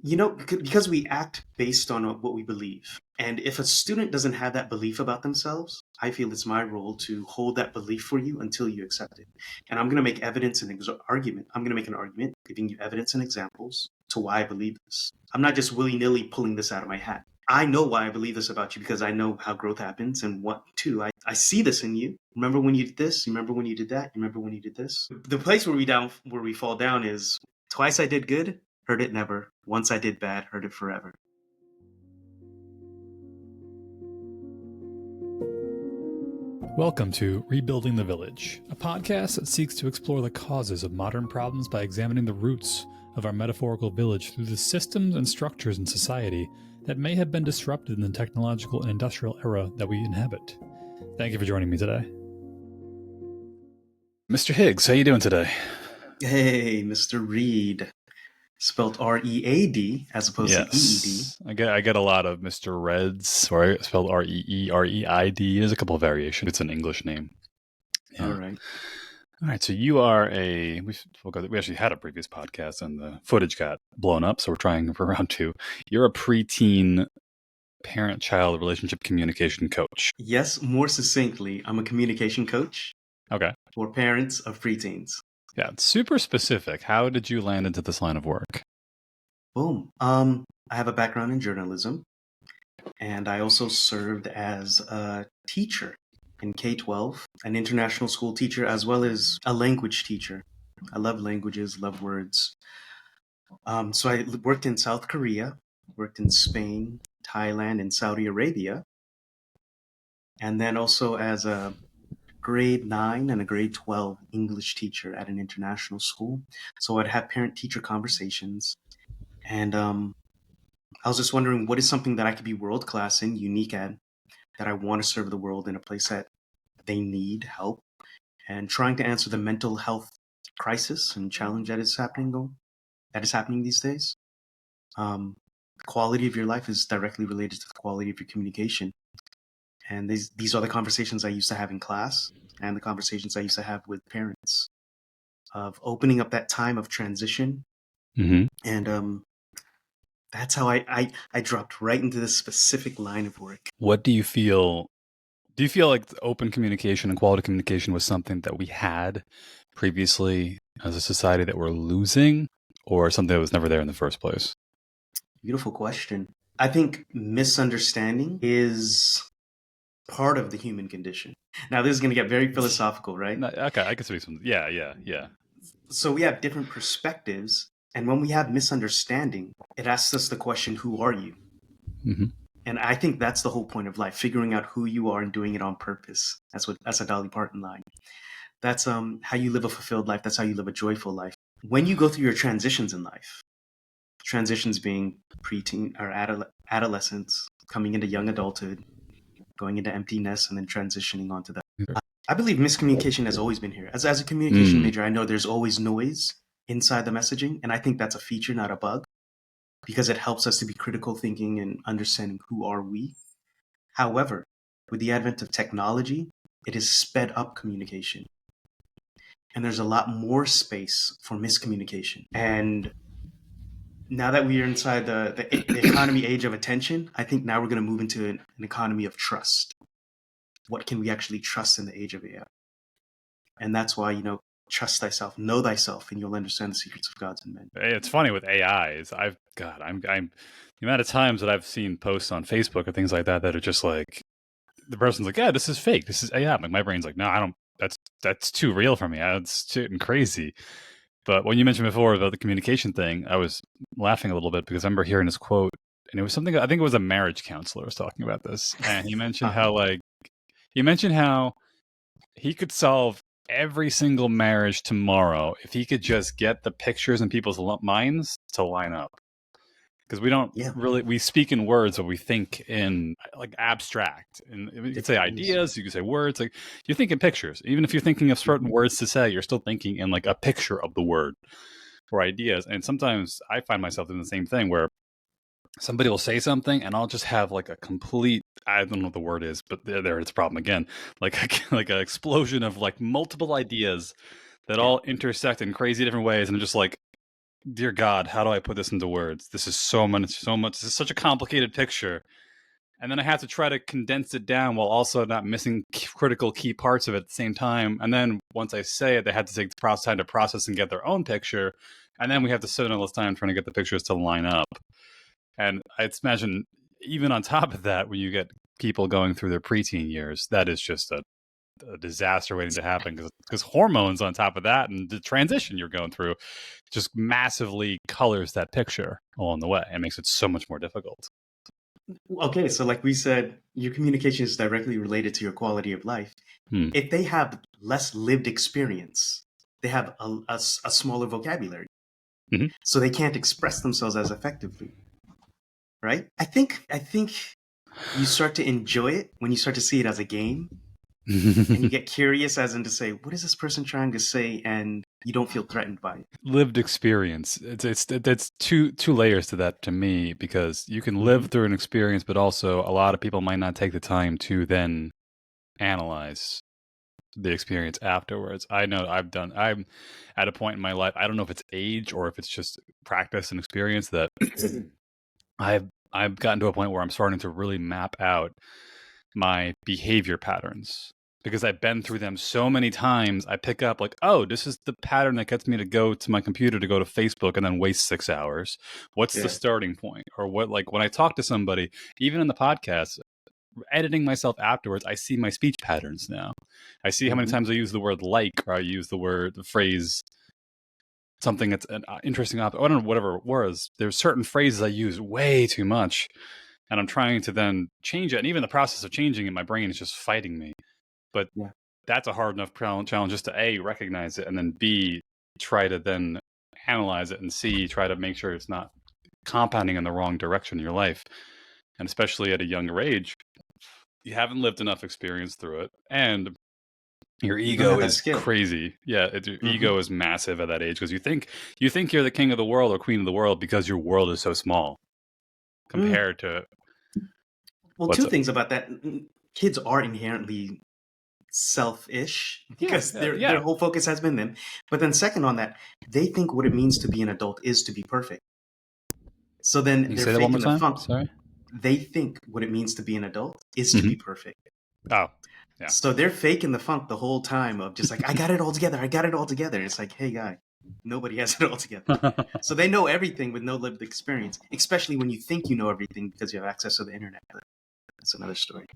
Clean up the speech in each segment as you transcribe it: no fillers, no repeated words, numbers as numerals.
Because we act based on what we believe. And if a student doesn't have that belief about themselves, I feel it's my role to hold that belief for you until you accept it. And I'm going to make evidence and argument. I'm going to make an argument, giving you evidence and examples to why I believe this. I'm not just willy-nilly pulling this out of my hat. I know why I believe this about you because I know how growth happens and what too. I see this in you. Remember when you did this? Remember when you did that? Remember when you did this? The place where we fall down is twice I did good, heard it never. Once I did bad, heard it forever. Welcome to Rebuilding the Village, a podcast that seeks to explore the causes of modern problems by examining the roots of our metaphorical village through the systems and structures in society that may have been disrupted in the technological and industrial era that we inhabit. Thank you for joining me today. Mr. Higgs, how you doing today? Hey, Mr. Reed. Spelled R-E-A-D as opposed to E-E-D. I get a lot of Mr. Reds, or spelled R-E-E-R-E-I-D. There's a couple of variations. It's an English name. Yeah. All right. So you are we actually had a previous podcast and the footage got blown up. So we're trying for round two. You're a preteen parent-child relationship communication coach. Yes. More succinctly, I'm a communication coach. Okay. For parents of preteens. Yeah, it's super specific. How did you land into this line of work? Boom. I have a background in journalism, and I also served as a teacher in K-12, an international school teacher, as well as a language teacher. I love languages, love words. So I worked in South Korea, worked in Spain, Thailand, and Saudi Arabia, and then also as a grade 9 and a grade 12 English teacher at an international school. So I'd have parent-teacher conversations. And I was just wondering, what is something that I could be world-class in, unique at, that I want to serve the world in a place that they need help, and trying to answer the mental health crisis and challenge that is happening these days. The quality of your life is directly related to the quality of your communication. And these are the conversations I used to have in class and the conversations I used to have with parents of opening up that time of transition. Mm-hmm. And that's how I dropped right into this specific line of work. What do you feel? Do you feel like open communication and quality communication was something that we had previously as a society that we're losing, or something that was never there in the first place? Beautiful question. I think misunderstanding is part of the human condition. Now, this is going to get very philosophical, right? Okay, I can see some. Yeah. So we have different perspectives, and when we have misunderstanding, it asks us the question, who are you? Mm-hmm. And I think that's the whole point of life, figuring out who you are and doing it on purpose. That's a Dolly Parton line. That's how you live a fulfilled life. That's how you live a joyful life. When you go through your transitions in life, transitions being preteen or adolescence, coming into young adulthood, going into emptiness, and then transitioning onto that. I believe miscommunication has always been here. As a communication major, I know there's always noise inside the messaging, and I think that's a feature, not a bug, because it helps us to be critical thinking and understanding who are we. However, with the advent of technology, it has sped up communication. And there's a lot more space for miscommunication. And now that we are inside the economy age of attention, I think now we're going to move into an economy of trust. What can we actually trust in the age of AI? And that's why, trust thyself, know thyself, and you'll understand the secrets of gods and men. It's funny with AI is I'm the amount of times that I've seen posts on Facebook or things like that are just like, the person's like, yeah, this is fake, this is AI. Like, my brain's like, no, I don't. That's too real for me. It's too crazy. But when you mentioned before about the communication thing, I was laughing a little bit because I remember hearing this quote, and it was something, I think it was a marriage counselor was talking about this, and he mentioned how he could solve every single marriage tomorrow if he could just get the pictures in people's minds to line up. Because we don't we speak in words, but we think in like abstract. And you could say ideas, you could say words. Like, you think in pictures. Even if you're thinking of certain words to say, you're still thinking in like a picture of the word or ideas. And sometimes I find myself doing the same thing where somebody will say something and I'll just have like a complete, I don't know what the word is, but there it's a problem again. Like an explosion of like multiple ideas that all intersect in crazy different ways. And I'm just like, dear God, how do I put this into words? This is so much. This is such a complicated picture. And then I have to try to condense it down while also not missing critical key parts of it at the same time. And then once I say it, they have to take the time to process and get their own picture. And then we have to sit all this time trying to get the pictures to line up. And I imagine even on top of that, when you get people going through their preteen years, that is just a disaster waiting to happen, because hormones on top of that and the transition you're going through just massively colors that picture along the way and makes it so much more difficult. Okay, so like we said, your communication is directly related to your quality of life. If they have less lived experience, they have a smaller vocabulary. Mm-hmm. So they can't express themselves as effectively, right? I think you start to enjoy it when you start to see it as a game, and you get curious as in to say, what is this person trying to say? And you don't feel threatened by it. Lived experience. It's two layers to that to me, because you can live through an experience, but also a lot of people might not take the time to then analyze the experience afterwards. I know I'm at a point in my life, I don't know if it's age or if it's just practice and experience, that I've gotten to a point where I'm starting to really map out my behavior patterns, because I've been through them so many times. I pick up like, oh, this is the pattern that gets me to go to my computer to go to Facebook and then waste 6 hours. What's the starting point? Or what, like when I talk to somebody, even in the podcast, editing myself afterwards, I see my speech patterns now. I see how many times I use the word like, or I use the phrase something that's an interesting I don't know, whatever it was. There's certain phrases I use way too much, and I'm trying to then change it. And even the process of changing it, my brain is just fighting me. But that's a hard enough challenge, just to A, recognize it, and then B, try to then analyze it, and C, try to make sure it's not compounding in the wrong direction in your life. And especially at a younger age, you haven't lived enough experience through it, and your ego is crazy. Yeah, your ego is massive at that age, because you think you're the king of the world or queen of the world because your world is so small compared to. Well, two things about that. Kids are inherently selfish because their whole focus has been them. But then second on that, they think what it means to be an adult is to be perfect. So then they're faking the funk. Sorry? They think what it means to be an adult is to be perfect. Oh, yeah. So they're faking the funk the whole time of just like, I got it all together. I got it all together. It's like, hey, guy, nobody has it all together. So they know everything with no lived experience, especially when you think you know everything because you have access to the internet. That's another story.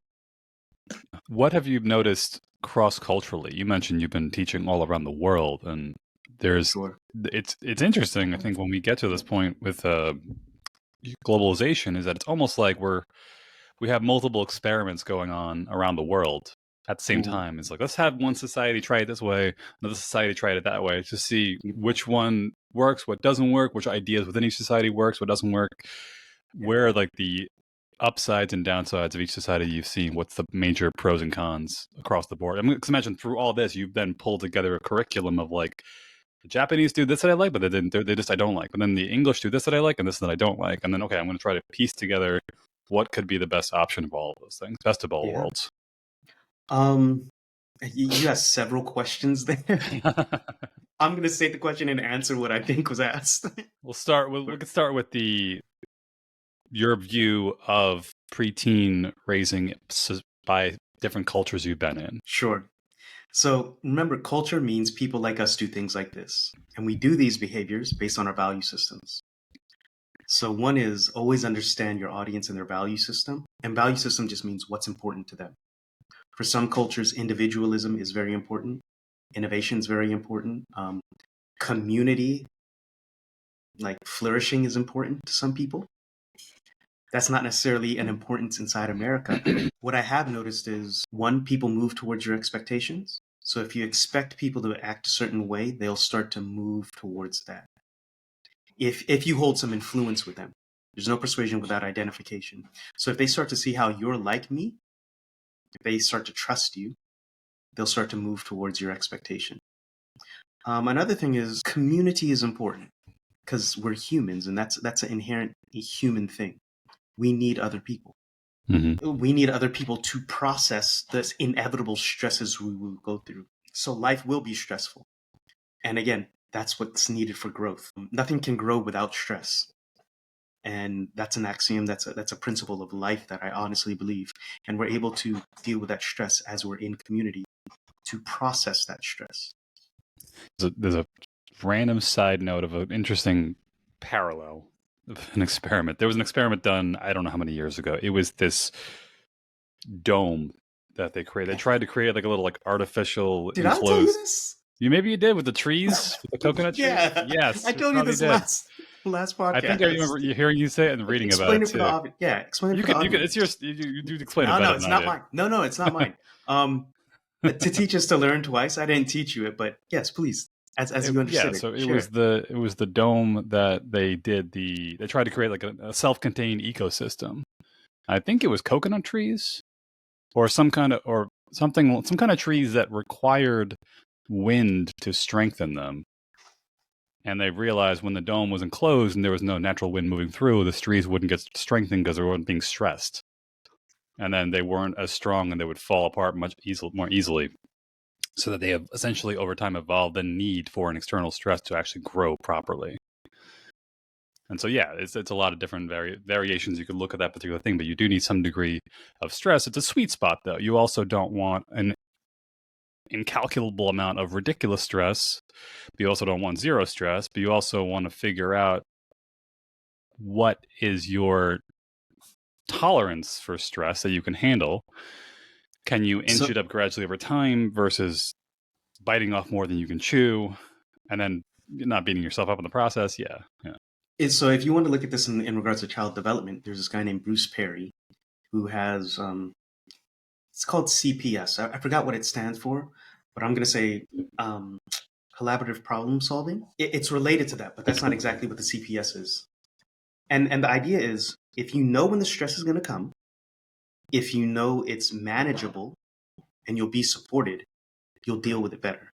What have you noticed cross-culturally? You mentioned you've been teaching all around the world, and there's it's interesting. I think when we get to this point with globalization, is that it's almost like we have multiple experiments going on around the world at the same time. It's like, let's have one society try it this way, another society try it that way, to see which one works, what doesn't work, which ideas within each society works, what doesn't work, where like the upsides and downsides of each society you've seen. What's the major pros and cons across the board? I mean, because imagine through all this, you've then pulled together a curriculum of like, the Japanese do this that I like, but they just I don't like. And then the English do this that I like, and this that I don't like. And then, okay, I'm going to try to piece together what could be the best option of all of those things, best of all worlds. You have several questions there. I'm going to state the question and answer what I think was asked. We could start with your view of preteen raising by different cultures you've been in. Sure. So remember, culture means people like us do things like this. And we do these behaviors based on our value systems. So one is always understand your audience and their value system. And value system just means what's important to them. For some cultures, individualism is very important. Innovation is very important. Community, like flourishing, is important to some people. That's not necessarily an importance inside America. What I have noticed is, one, people move towards your expectations. So if you expect people to act a certain way, they'll start to move towards that. If you hold some influence with them, there's no persuasion without identification. So if they start to see how you're like me, if they start to trust you, they'll start to move towards your expectation. Another thing is community is important because we're humans, and that's an inherent human thing. We need other people. We need other people to process the inevitable stresses we will go through. So life will be stressful. And again, That's what's needed for growth. Nothing can grow without stress. And that's an axiom, that's a principle of life that I honestly believe. And we're able to deal with that stress as we're in community to process that stress. There's a random side note of an interesting parallel of an experiment. There was an experiment done, I don't know how many years ago. It was this dome that they created. They tried to create like a little like artificial Did enclosed. I tell you this? Maybe you did with the trees, with the coconut trees. Yeah, Yes, I told you this last podcast. I think I remember hearing you say it and reading about it too. Explain it you for could, the you could. audience. It's yours. You explain it better. No, it's not mine. No, it's not mine. To teach us to learn twice. I didn't teach you it, but yes, please, as you understood it. So it was the dome that they did. They tried to create like a self-contained ecosystem. I think it was coconut trees, or some kind of trees that required wind to strengthen them. And they realized when the dome was enclosed and there was no natural wind moving through, the trees wouldn't get strengthened because they weren't being stressed. And then they weren't as strong and they would fall apart more easily. So that they have essentially over time evolved the need for an external stress to actually grow properly. And so, yeah, it's a lot of different variations you could look at that particular thing, but you do need some degree of stress. It's a sweet spot, though. You also don't want an incalculable amount of ridiculous stress. But you also don't want zero stress, but you also want to figure out what is your tolerance for stress that you can handle. Can you inch it up gradually over time versus biting off more than you can chew and then not beating yourself up in the process? Yeah. So if you want to look at this in regards to child development, there's this guy named Bruce Perry who has, it's called CPS. I forgot what it stands for, but I'm going to say collaborative problem solving. It's related to that, but that's not exactly what the CPS is. And the idea is, if you know when the stress is going to come, if you know it's manageable and you'll be supported, you'll deal with it better.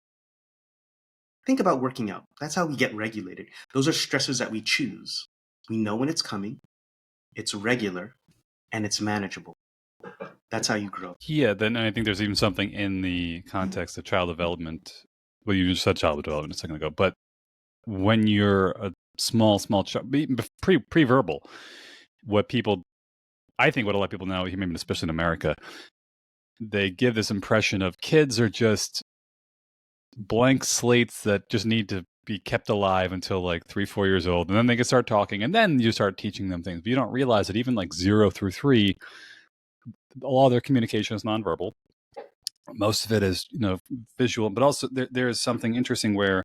Think about working out. That's how we get regulated. Those are stressors that we choose. We know when it's coming, it's regular, and it's manageable. That's how you grow. Yeah, then I think there's even something in the context of child development. Well, you just said child development a second ago, but when you're a small child, pre-verbal, I think what a lot of people now, maybe especially in America, they give this impression of kids are just blank slates that just need to be kept alive until like 3-4 years old, and then they can start talking, and then you start teaching them things. But you don't realize that even like 0 through 3, a lot of their communication is nonverbal. Most of it is, visual, but also there is something interesting where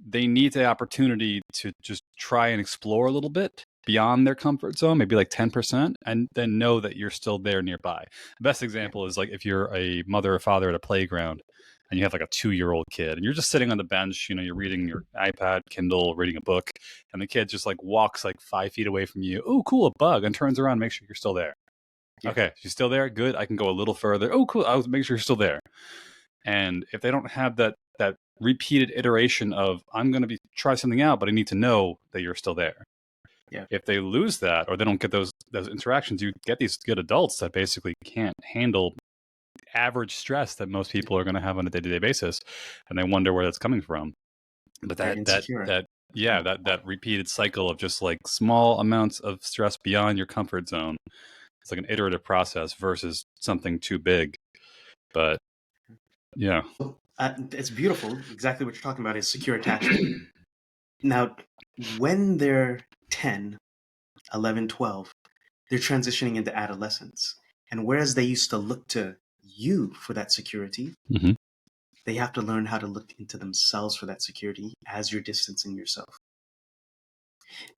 they need the opportunity to just try and explore a little bit beyond their comfort zone, maybe like 10%, and then know that you're still there nearby. The best example is like if you're a mother or father at a playground and you have like a 2-year-old kid and you're just sitting on the bench, you're reading your iPad, Kindle, reading a book, and the kid just like walks like 5 feet away from you. Oh, cool, a bug, and turns around, make sure you're still there. Yeah. Okay, she's still there. Good. I can go a little further. Oh, cool. I'll make sure you're still there. And if they don't have that repeated iteration of I'm going to try something out, but I need to know that you're still there. Yeah. If they lose that or they don't get those interactions, you get these good adults that basically can't handle average stress that most people are going to have on a day-to-day basis, and they wonder where that's coming from. But that repeated cycle of just like small amounts of stress beyond your comfort zone, it's like an iterative process versus something too big. But yeah. It's beautiful. Exactly what you're talking about is secure attachment. Now, when they're 10, 11, 12, they're transitioning into adolescence. And whereas they used to look to you for that security, mm-hmm. they have to learn how to look into themselves for that security as you're distancing yourself.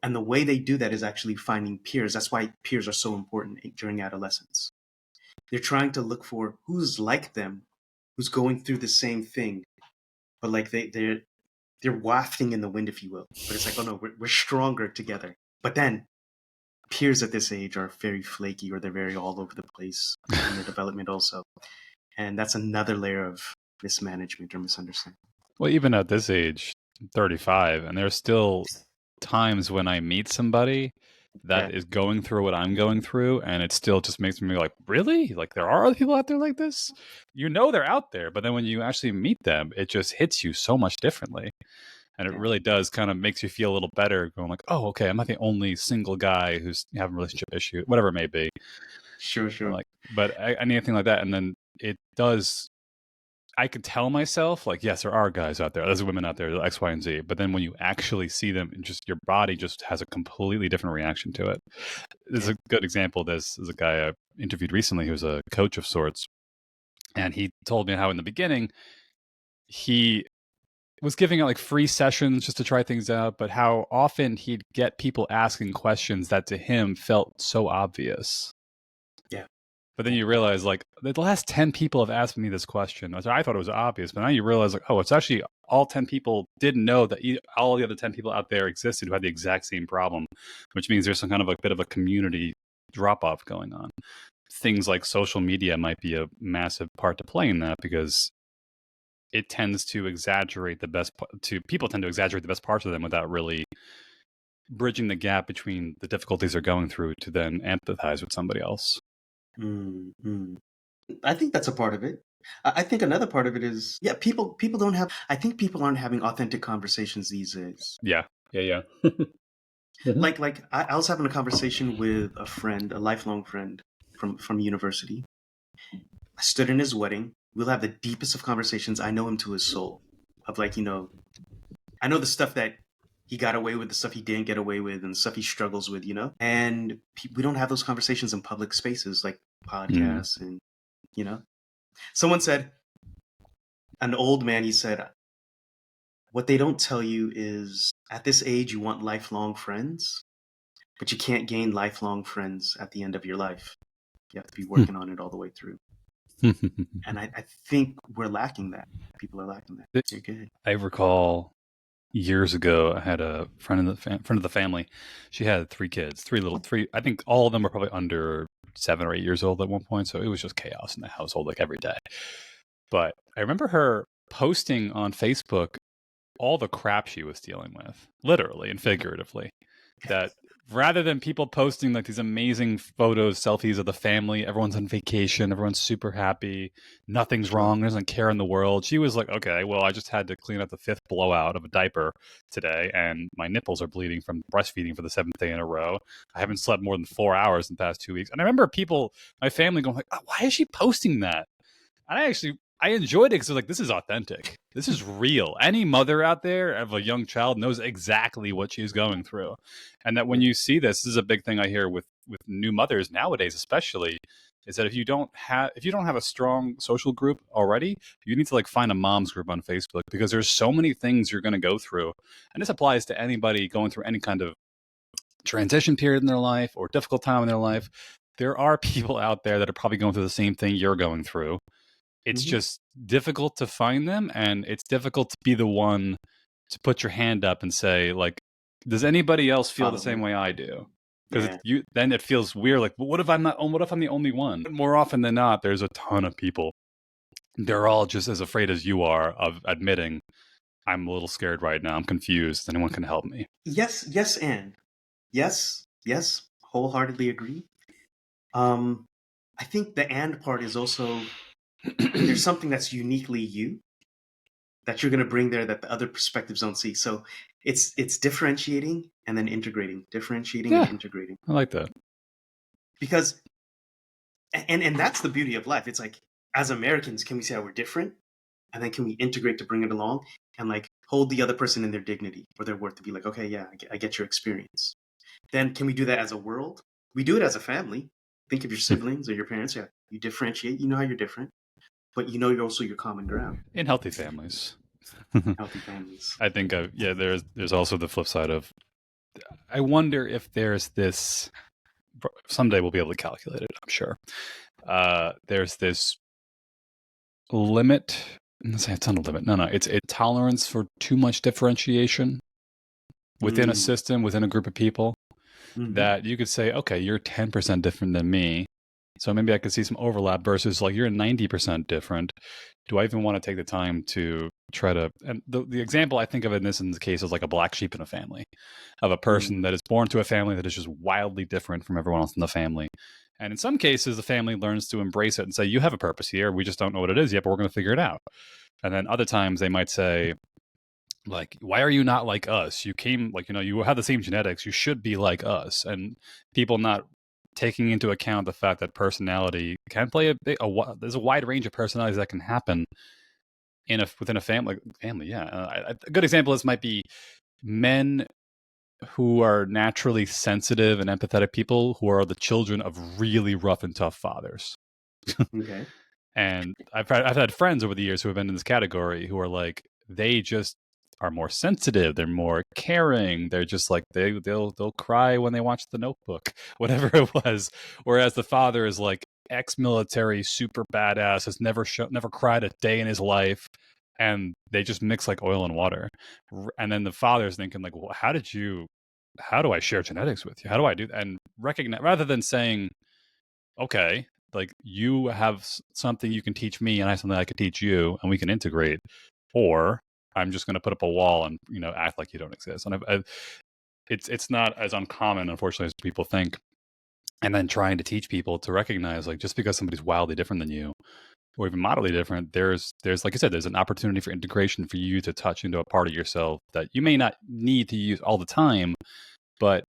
And the way they do that is actually finding peers. That's why peers are so important during adolescence. They're trying to look for who's like them, who's going through the same thing, but like they're wafting in the wind, if you will. But it's like, oh no, we're stronger together. But then peers at this age are very flaky, or they're very all over the place in their development also. And that's another layer of mismanagement or misunderstanding. Well, even at this age, 35, and there's still times when I meet somebody that is going through what I'm going through, and it still just makes me like, really? Like, there are other people out there like this? They're out there, but then when you actually meet them, it just hits you so much differently. And it really does kind of makes you feel a little better going like, oh, okay, I'm not the only single guy who's having a relationship issue, whatever it may be. Sure. Like, but anything like that. And then it does, I could tell myself like, yes, there are guys out there, there's women out there, X, Y, and Z. But then when you actually see them, and just your body just has a completely different reaction to it. There's a good example. There's a guy I interviewed recently who's a coach of sorts. And he told me how in the beginning, he was giving out like free sessions just to try things out, but how often he'd get people asking questions that to him felt so obvious. Yeah. But then you realize like the last 10 people have asked me this question. I thought it was obvious, but now you realize like, oh, it's actually all 10 people didn't know that all the other 10 people out there existed who had the exact same problem, which means there's some kind of a bit of a community drop off going on. Things like social media might be a massive part to play in that, because it tends to exaggerate people tend to exaggerate the best parts of them without really bridging the gap between the difficulties they're going through to then empathize with somebody else. Mm-hmm. I think that's a part of it. I think another part of it is, people don't have, I think people aren't having authentic conversations these days. Yeah. Like I was having a conversation with a friend, a lifelong friend from university. I stood in his wedding. We'll have the deepest of conversations. I know him to his soul. Of like, I know the stuff that he got away with, the stuff he didn't get away with, and the stuff he struggles with, And we don't have those conversations in public spaces like podcasts and, Someone said, an old man, he said, what they don't tell you is at this age, you want lifelong friends, but you can't gain lifelong friends at the end of your life. You have to be working on it all the way through. And I think we're lacking that. People are lacking that. You're good. I recall years ago, I had a friend of the family. She had 3 kids, three. I think all of them were probably under 7 or 8 years old at one point. So it was just chaos in the household, like every day. But I remember her posting on Facebook all the crap she was dealing with, literally and figuratively. That rather than people posting like these amazing photos, selfies of the family, everyone's on vacation, everyone's super happy, nothing's wrong, doesn't care in the world. She was like, okay, well, I just had to clean up the 5th blowout of a diaper today, and my nipples are bleeding from breastfeeding for the 7th day in a row. I haven't slept more than 4 hours in the past 2 weeks. And I remember my family going like, oh, why is she posting that? And I enjoyed it because like, this is authentic. This is real. Any mother out there of a young child knows exactly what she's going through. And that when you see this is a big thing I hear with new mothers nowadays, especially, is that if you don't have a strong social group already, you need to like find a mom's group on Facebook, because there's so many things you're going to go through. And this applies to anybody going through any kind of transition period in their life or difficult time in their life. There are people out there that are probably going through the same thing you're going through. It's just difficult to find them, and it's difficult to be the one to put your hand up and say, like, does anybody else feel the same way I do? Because then it feels weird. Like, well, what if I'm the only one? But more often than not, there's a ton of people. They're all just as afraid as you are of admitting, I'm a little scared right now. I'm confused. Anyone can help me. Yes, and yes, wholeheartedly agree. I think the and part is also, there's something that's uniquely you that you're going to bring there that the other perspectives don't see. So it's differentiating and then integrating, and integrating. I like that. Because, and that's the beauty of life. It's like, as Americans, can we say how we're different? And then can we integrate to bring it along and like hold the other person in their dignity or their worth, to be like, okay, yeah, I get your experience. Then can we do that as a world? We do it as a family. Think of your siblings or your parents. Yeah, you differentiate. You know how you're different. But you're also your common ground. In healthy families. Healthy families. I think, there's also the flip side of, I wonder if there's this, someday we'll be able to calculate it, I'm sure. There's this limit, it's not a limit, no, it's a tolerance for too much differentiation within a system, within a group of people, that you could say, okay, you're 10% different than me, so maybe I could see some overlap, versus like, you're 90% different. Do I even want to take the time to try to, and the example I think of in this case is like a black sheep in a family, of a person that is born to a family that is just wildly different from everyone else in the family. And in some cases, the family learns to embrace it and say, you have a purpose here. We just don't know what it is yet, but we're going to figure it out. And then other times they might say, like, why are you not like us? You came, like, you have the same genetics, you should be like us. And people not taking into account the fact that personality can play there's a wide range of personalities that can happen within a family. Yeah. A good example is might be men who are naturally sensitive and empathetic people who are the children of really rough and tough fathers. Okay. And I've had friends over the years who have been in this category who are like, they just are more sensitive, they're more caring, they're just like they'll cry when they watch The Notebook, whatever it was. Whereas the father is like ex-military, super badass, has never cried a day in his life, and they just mix like oil and water. And then the father's thinking like, well, how do I share genetics with you? How do I do that? And recognize, rather than saying, okay, like, you have something you can teach me and I have something I can teach you and we can integrate, or I'm just going to put up a wall and act like you don't exist. And it's not as uncommon, unfortunately, as people think. And then trying to teach people to recognize, like, just because somebody's wildly different than you or even moderately different, there's like I said, there's an opportunity for integration for you to touch into a part of yourself that you may not need to use all the time, but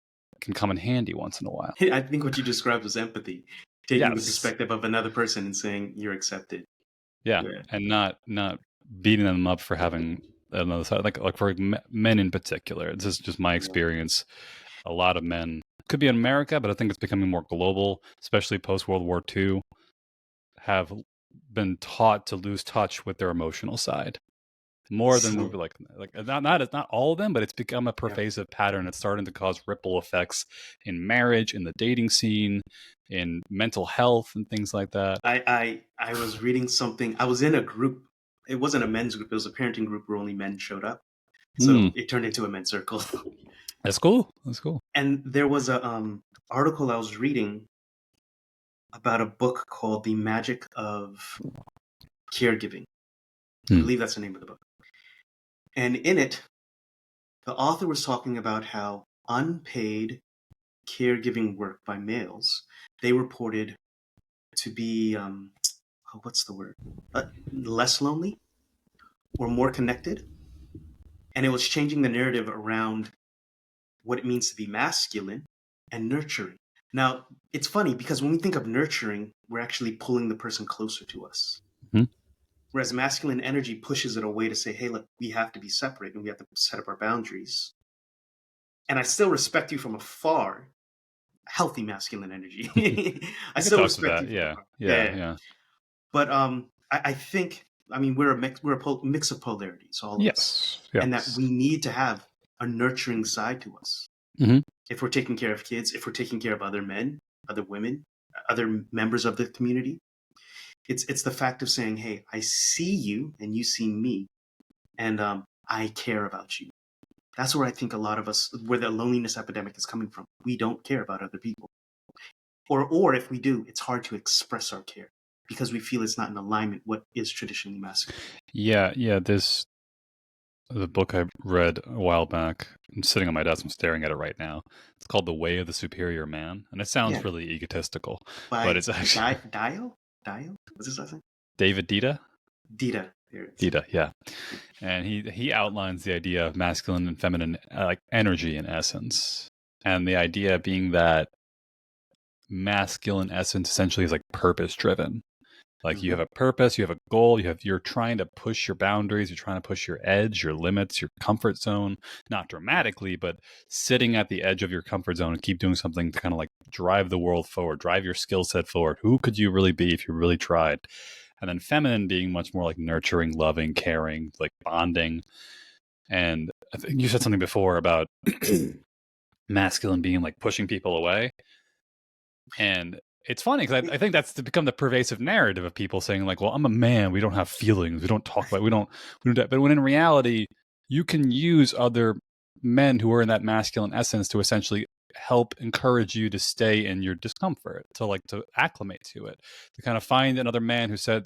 can come in handy once in a while. I think what you described was empathy, taking the Yes. perspective of another person and saying you're accepted. Yeah, Yeah. and not beating them up for having another side. Like for men in particular, this is just my experience. A lot of men, could be in America, but I think it's becoming more global, especially post World War II, have been taught to lose touch with their emotional side more than we So, would like not all of them, but it's become a yeah. pervasive pattern. It's starting to cause ripple effects in marriage, in the dating scene, in mental health, and things like that. I was reading something. I was in a group. It wasn't a men's group. It was a parenting group where only men showed up. Hmm. So it turned into a men's circle. That's cool. That's cool. And there was a article I was reading about a book called The Magic of Caregiving. I Hmm. believe that's the name of the book. And in it, the author was talking about how unpaid caregiving work by males, they reported to be, what's the word? Less lonely or more connected. And it was changing the narrative around what it means to be masculine and nurturing. Now, it's funny because when we think of nurturing, we're actually pulling the person closer to us. Hmm. Whereas masculine energy pushes it away to say, hey, look, we have to be separate and we have to set up our boundaries. And I still respect you from afar. Healthy masculine energy. I I could still talk to respect that. you from Yeah. afar. Yeah. Yeah. Yeah. But I think, I mean, we're a mix of polarities, all of us. Yes. And that Yes. we need to have a nurturing side to us. Hmm. If we're taking care of kids, if we're taking care of other men, other women, other members of the community, it's the fact of saying, hey, I see you and you see me, and I care about you. That's where I think a lot of us, where the loneliness epidemic is coming from. We don't care about other people, or if we do, it's hard to express our care because we feel it's not in alignment what is traditionally masculine. Yeah. Yeah. The book I read a while back. I'm sitting on my desk. I'm staring at it right now. It's called The Way of the Superior Man, and it sounds Yeah, really egotistical, but by it's actually Dio. What's his last name? David Dita. Dita. There it is. Dita. Yeah, and he outlines the idea of masculine and feminine like energy in essence, and the idea being that masculine essence essentially is like purpose driven. Like, you Mm-hmm. have a purpose, you have a goal, you're trying to push your boundaries, you're trying to push your edge, your limits, your comfort zone, not dramatically, but sitting at the edge of your comfort zone and keep doing something to kind of like drive the world forward, drive your skill set forward. Who could you really be if you really tried? And then feminine being much more like nurturing, loving, caring, like bonding. And I think you said something before about masculine being like pushing people away. And it's funny because I think that's to become the pervasive narrative of people saying like, well, I'm a man. We don't have feelings. We don't talk about, we don't, but when in reality, you can use other men who are in that masculine essence to essentially help encourage you to stay in your discomfort, to acclimate to it, to kind of find another man who said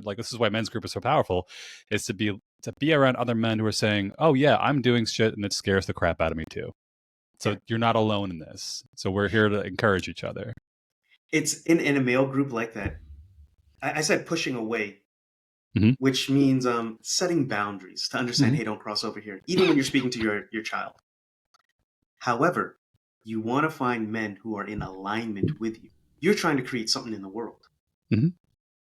like, this is why men's group is so powerful, is to be around other men who are saying, oh yeah, I'm doing shit and it scares the crap out of me too. So Yeah. you're not alone in this. So we're here to encourage each other. It's in a male group like that. I said pushing away. which means setting boundaries to understand, hey, don't cross over here, even when you're speaking to your child. However, you want to find men who are in alignment with you. You're trying to create something in the world. And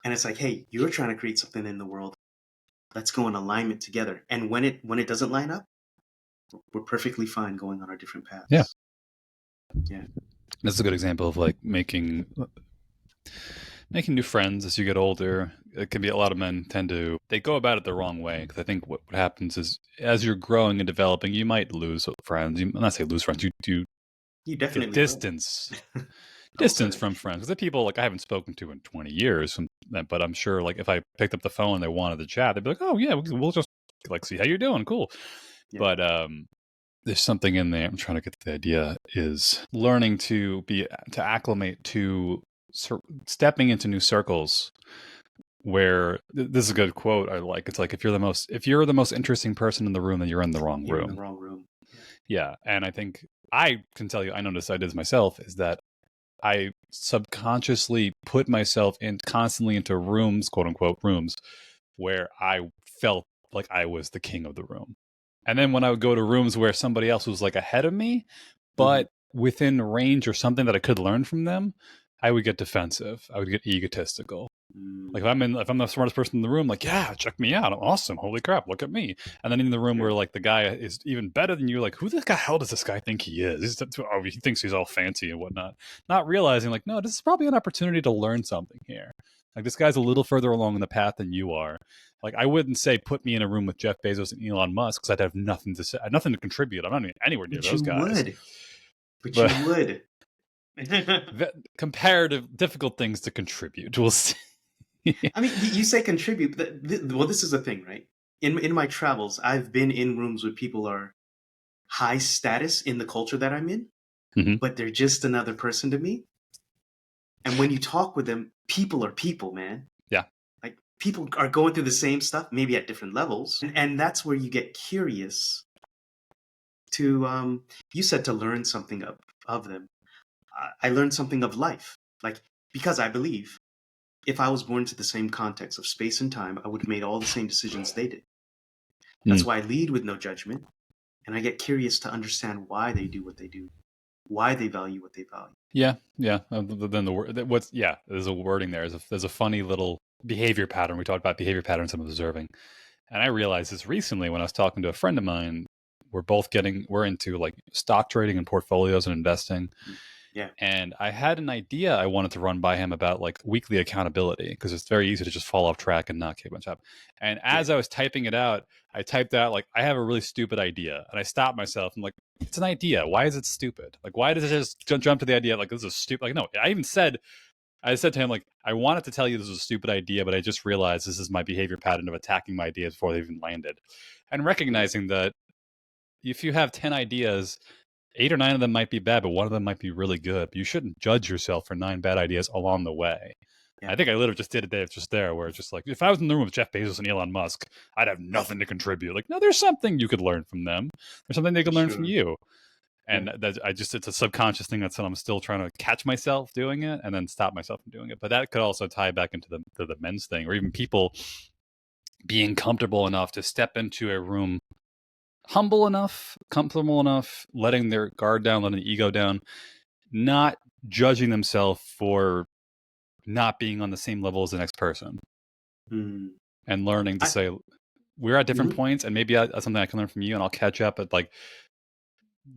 it's like, hey, you're trying to create something in the world. Let's go in alignment together. And when it doesn't line up, we're perfectly fine going on our different paths. Yeah. Yeah. That's a good example of like making new friends as you get older. It can be a lot of men they go about it the wrong way. Because I think what happens is as you're growing and developing, you might lose friends. I'm not saying lose friends. You definitely get distance. From friends. Because the people like I haven't spoken to in 20 years, but I'm sure like if I picked up the phone and they wanted to chat, they'd be like, "Oh yeah, we'll just like see how you're doing, cool." Yeah. But there's something in there. I'm trying to get to the idea is learning to acclimate to stepping into new circles. Where this is a good quote I like. It's like if you're the most interesting person in the room, then you're in the wrong room. You're in the wrong room. Yeah, and I think I can tell you, I noticed I did this myself. Is that I subconsciously put myself constantly into rooms, quote unquote rooms, where I felt like I was the king of the room. And then when I would go to rooms where somebody else was like ahead of me, but within range or something that I could learn from them, I would get defensive. I would get egotistical. Like if I'm the smartest person in the room, like, yeah, check me out. I'm awesome. Holy crap, look at me. And then in the room where like the guy is even better than you, like, who the hell does this guy think he is? He thinks he's all fancy and whatnot. Not realizing like, no, this is probably an opportunity to learn something here. Like this guy's a little further along in the path than you are. Like I wouldn't say put me in a room with Jeff Bezos and Elon Musk because I'd have nothing to say, nothing to contribute. I'm not anywhere near those guys. But you would. Comparative difficult things to contribute. We'll see. I mean, you say contribute, but well, this is the thing, right? In my travels, I've been in rooms where people are high status in the culture that I'm in, but they're just another person to me. And when you talk with them, people are people, man. Yeah. Like people are going through the same stuff, maybe at different levels. And that's where you get curious to, you said to learn something of them. I learned something of life. Like, because I believe if I was born into the same context of space and time, I would have made all the same decisions they did. That's why I lead with no judgment. And I get curious to understand why they do what they do, why they value what they value. Yeah, yeah. Then there's a wording there. There's a funny little behavior pattern. We talked about behavior patterns I'm observing. And I realized this recently when I was talking to a friend of mine. We're into like stock trading and portfolios and investing. Yeah. And I had an idea I wanted to run by him about like weekly accountability because it's very easy to just fall off track and not keep on top. And as I was typing it out, I typed out like, I have a really stupid idea. And I stopped myself. I'm like, it's an idea. Why is it stupid? Like, why does it just jump to the idea? Like, this is stupid. Like, no, I said to him, like, I wanted to tell you this was a stupid idea, but I just realized this is my behavior pattern of attacking my ideas before they even landed. And recognizing that if you have 10 ideas, 8 or 9 of them might be bad, but one of them might be really good. But you shouldn't judge yourself for 9 bad ideas along the way. Yeah. I think I literally just did it just there, where it's just like, if I was in the room with Jeff Bezos and Elon Musk, I'd have nothing to contribute. Like, no, there's something you could learn from them. There's something they can learn from you. And it's a subconscious thing that's I'm still trying to catch myself doing it and then stop myself from doing it. But that could also tie back into the men's thing, or even people being comfortable enough to step into a room humble enough, comfortable enough, letting their guard down, letting the ego down, not judging themselves for not being on the same level as the next person. And learning to say, we're at different points, and maybe that's something I can learn from you, and I'll catch up at like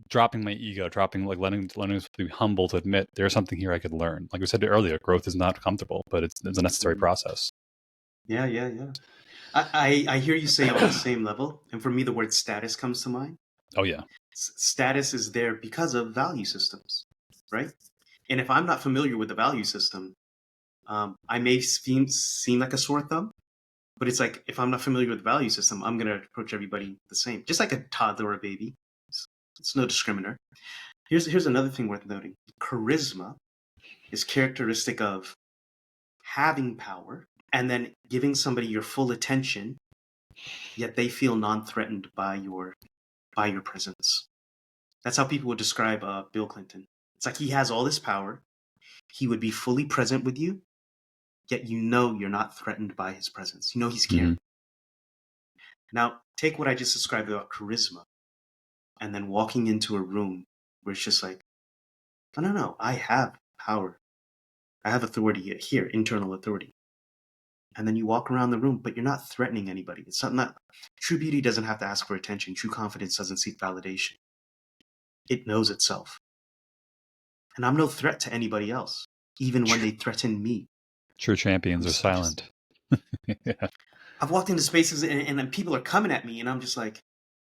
dropping my ego, learning to be humble to admit there's something here I could learn. Like we said earlier, growth is not comfortable, but it's a necessary process. Yeah. I hear you say on the same level, and for me, the word status comes to mind. Oh yeah, status is there because of value systems, right? And if I'm not familiar with the value system, I may seem like a sore thumb, but it's like if I'm not familiar with the value system, I'm going to approach everybody the same, just like a toddler or a baby. It's no discriminator. Here's another thing worth noting: charisma is characteristic of having power and then giving somebody your full attention, yet they feel non-threatened by your presence. That's how people would describe Bill Clinton. It's like he has all this power. He would be fully present with you, yet you know you're not threatened by his presence. You know he's caring. Now, take what I just described about charisma, and then walking into a room where it's just like, no, I have power. I have authority here, internal authority. And then you walk around the room, but you're not threatening anybody. It's not true beauty doesn't have to ask for attention. True confidence doesn't seek validation. It knows itself. And I'm no threat to anybody else, even when they threaten me. True champions are silent. Yeah. I've walked into spaces and then people are coming at me and I'm just like,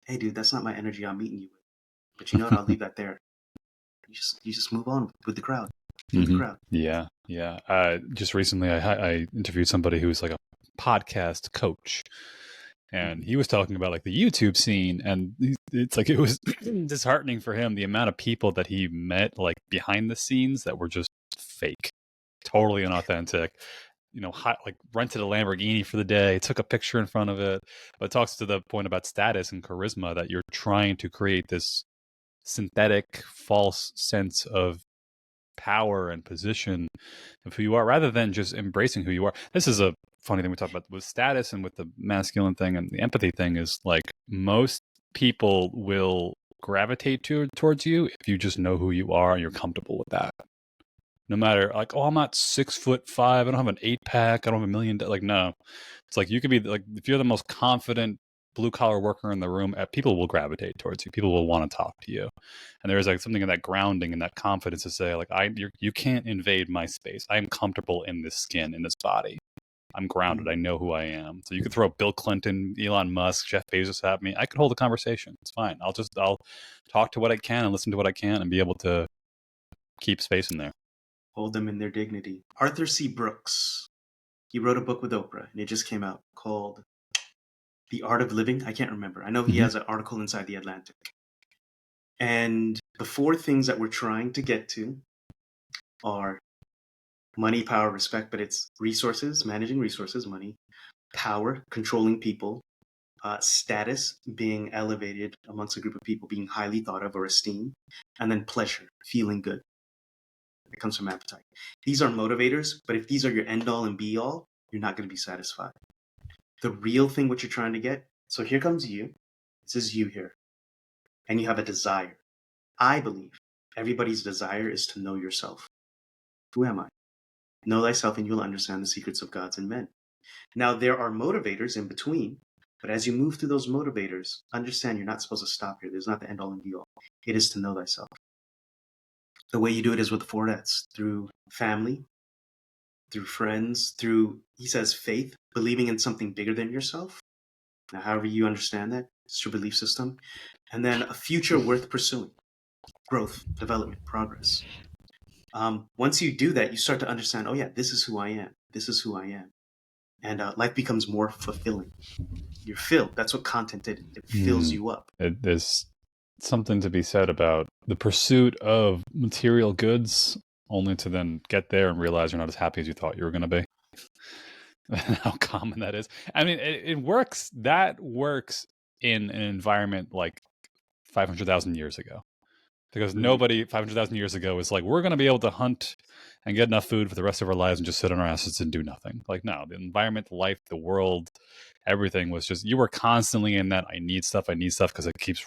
hey dude, that's not my energy I'm meeting you with. But you know what? I'll leave that there. You just move on with the crowd. The crowd. Yeah. Just recently, I interviewed somebody who's like a podcast coach, and he was talking about like the YouTube scene, and it's like it was disheartening for him the amount of people that he met like behind the scenes that were just fake, totally inauthentic. Like rented a Lamborghini for the day, took a picture in front of it, but it talks to the point about status and charisma that you're trying to create this synthetic, false sense of power and position of who you are rather than just embracing who you are. This is a funny thing we talk about with status and with the masculine thing and the empathy thing is like most people will gravitate towards you if you just know who you are and you're comfortable with that. No matter like, oh, I'm not 6'5", I don't have an 8-pack, I don't have $1 million. Like, no, it's like you could be like if you're the most confident blue collar worker in the room, people will gravitate towards you. People will want to talk to you, and there's like something in that grounding and that confidence to say like, you can't invade my space. I am comfortable in this skin, in this body. I'm grounded. I know who I am. So you could throw Bill Clinton, Elon Musk, Jeff Bezos at me. I could hold a conversation. It's fine. I'll talk to what I can and listen to what I can and be able to keep space in there. Hold them in their dignity. Arthur C. Brooks, he wrote a book with Oprah, and it just came out called The Art of Living. I can't remember. I know he has an article inside The Atlantic. And the 4 things that we're trying to get to are money, power, respect, but it's resources, managing resources, money, power, controlling people, status, being elevated amongst a group of people, being highly thought of or esteemed, and then pleasure, feeling good. It comes from appetite. These are motivators, but if these are your end all and be all, you're not going to be satisfied. The real thing, what you're trying to get, so here comes you. This is you here. And you have a desire. I believe everybody's desire is to know yourself. Who am I? Know thyself and you'll understand the secrets of gods and men. Now, there are motivators in between, but as you move through those motivators, understand you're not supposed to stop here. There's not the end all and be all. It is to know thyself. The way you do it is with the 4 F's, through family, through friends, through, he says, faith, believing in something bigger than yourself. Now, however you understand that, it's your belief system. And then a future worth pursuing, growth, development, progress. Once you do that, you start to understand, oh yeah, this is who I am. This is who I am. And life becomes more fulfilling. You're filled. That's what content did. It fills you up. There's something to be said about the pursuit of material goods only to then get there and realize you're not as happy as you thought you were going to be. How common that is. I mean, it works. That works in an environment like 500,000 years ago. Because nobody 500,000 years ago was like, we're going to be able to hunt and get enough food for the rest of our lives and just sit on our asses and do nothing. Like, no, the environment, life, the world, everything was just, you were constantly in that, I need stuff because it keeps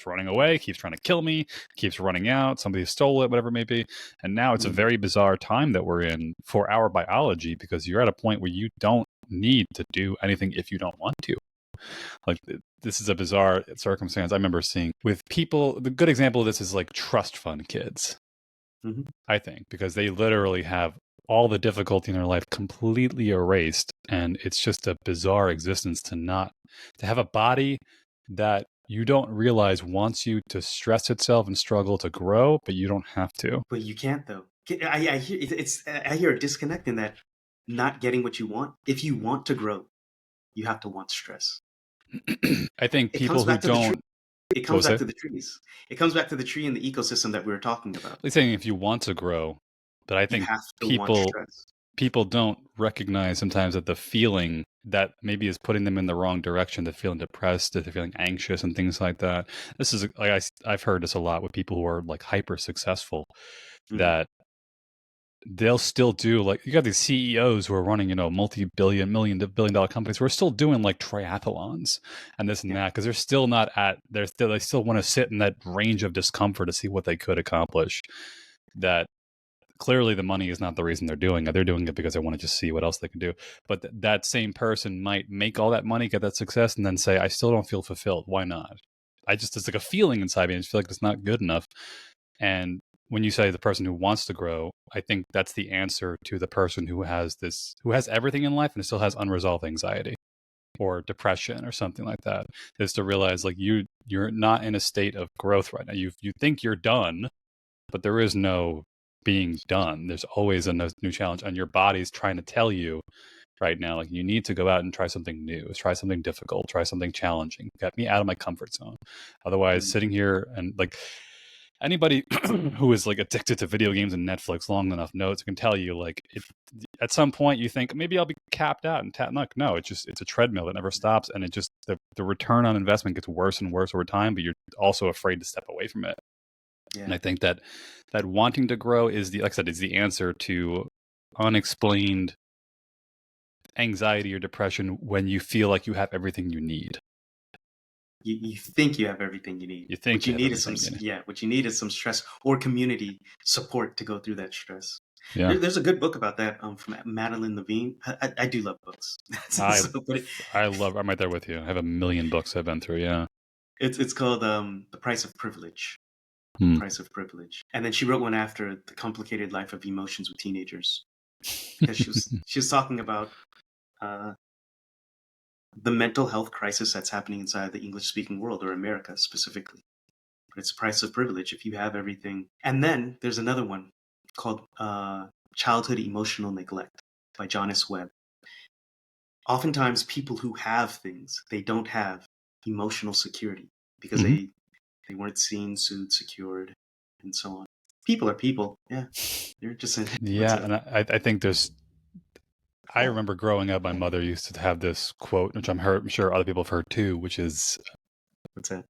running away, keeps trying to kill me, keeps running out, somebody stole it, whatever it may be. And now it's a very bizarre time that we're in for our biology because you're at a point where you don't need to do anything if you don't want to. Like, this is a bizarre circumstance I remember seeing with people. The good example of this is like trust fund kids, I think, because they literally have all the difficulty in their life completely erased. And it's just a bizarre existence to have a body that you don't realize wants you to stress itself and struggle to grow, but you don't have to. But you can't, though. I hear a disconnect in that not getting what you want. If you want to grow, you have to want stress. I think people who don't... It comes back to the trees. It comes back to the tree and the ecosystem that we were talking about. I'm saying if you want to grow, but I think people don't recognize sometimes that the feeling that maybe is putting them in the wrong direction, they're feeling depressed, they're feeling anxious and things like that. This is like I've heard this a lot with people who are like hyper successful, that they'll still do, like, you got these CEOs who are running, multi-billion, billion-dollar companies who are still doing like triathlons and this and that, because they're still not they still want to sit in that range of discomfort to see what they could accomplish. That clearly the money is not the reason they're doing it. They're doing it because they want to just see what else they can do. But that same person might make all that money, get that success, and then say, I still don't feel fulfilled. Why not? It's like a feeling inside me. I just feel like it's not good enough. And when you say the person who wants to grow, I think that's the answer to the person who has everything in life and still has unresolved anxiety or depression or something like that, is to realize, like, you're not in a state of growth right now. You think you're done, but there is no being done. There's always a new challenge, and your body's trying to tell you right now, like, you need to go out and try something new, try something difficult, try something challenging, get me out of my comfort zone. Otherwise, sitting here and, like, anybody who is like addicted to video games and Netflix long enough knows, can tell you, like, at some point you think maybe I'll be capped out and no, it's a treadmill that never stops, and it just the return on investment gets worse and worse over time, but you're also afraid to step away from it. And I think that wanting to grow is like I said, is the answer to unexplained anxiety or depression when you feel like you have everything you need. You think you have everything you need. You think what you need is some stress or community support to go through that stress. Yeah. There's a good book about that from Madeline Levine. I do love books. I'm right there with you. I have a million books I've been through. Yeah. It's called The Price of Privilege. Price of Privilege. And then she wrote one after, The Complicated Life of Emotions with Teenagers. Because she was talking about the mental health crisis that's happening inside the English-speaking world, or America specifically. But it's a price of privilege if you have everything. And then there's another one called Childhood Emotional Neglect by John S. Webb. Oftentimes, people who have things, they don't have emotional security because they weren't seen, soothed, secured, and so on. People are people. Yeah. They're just and I think there's... I remember growing up, my mother used to have this quote, which I'm sure other people have heard too, which is, what's that?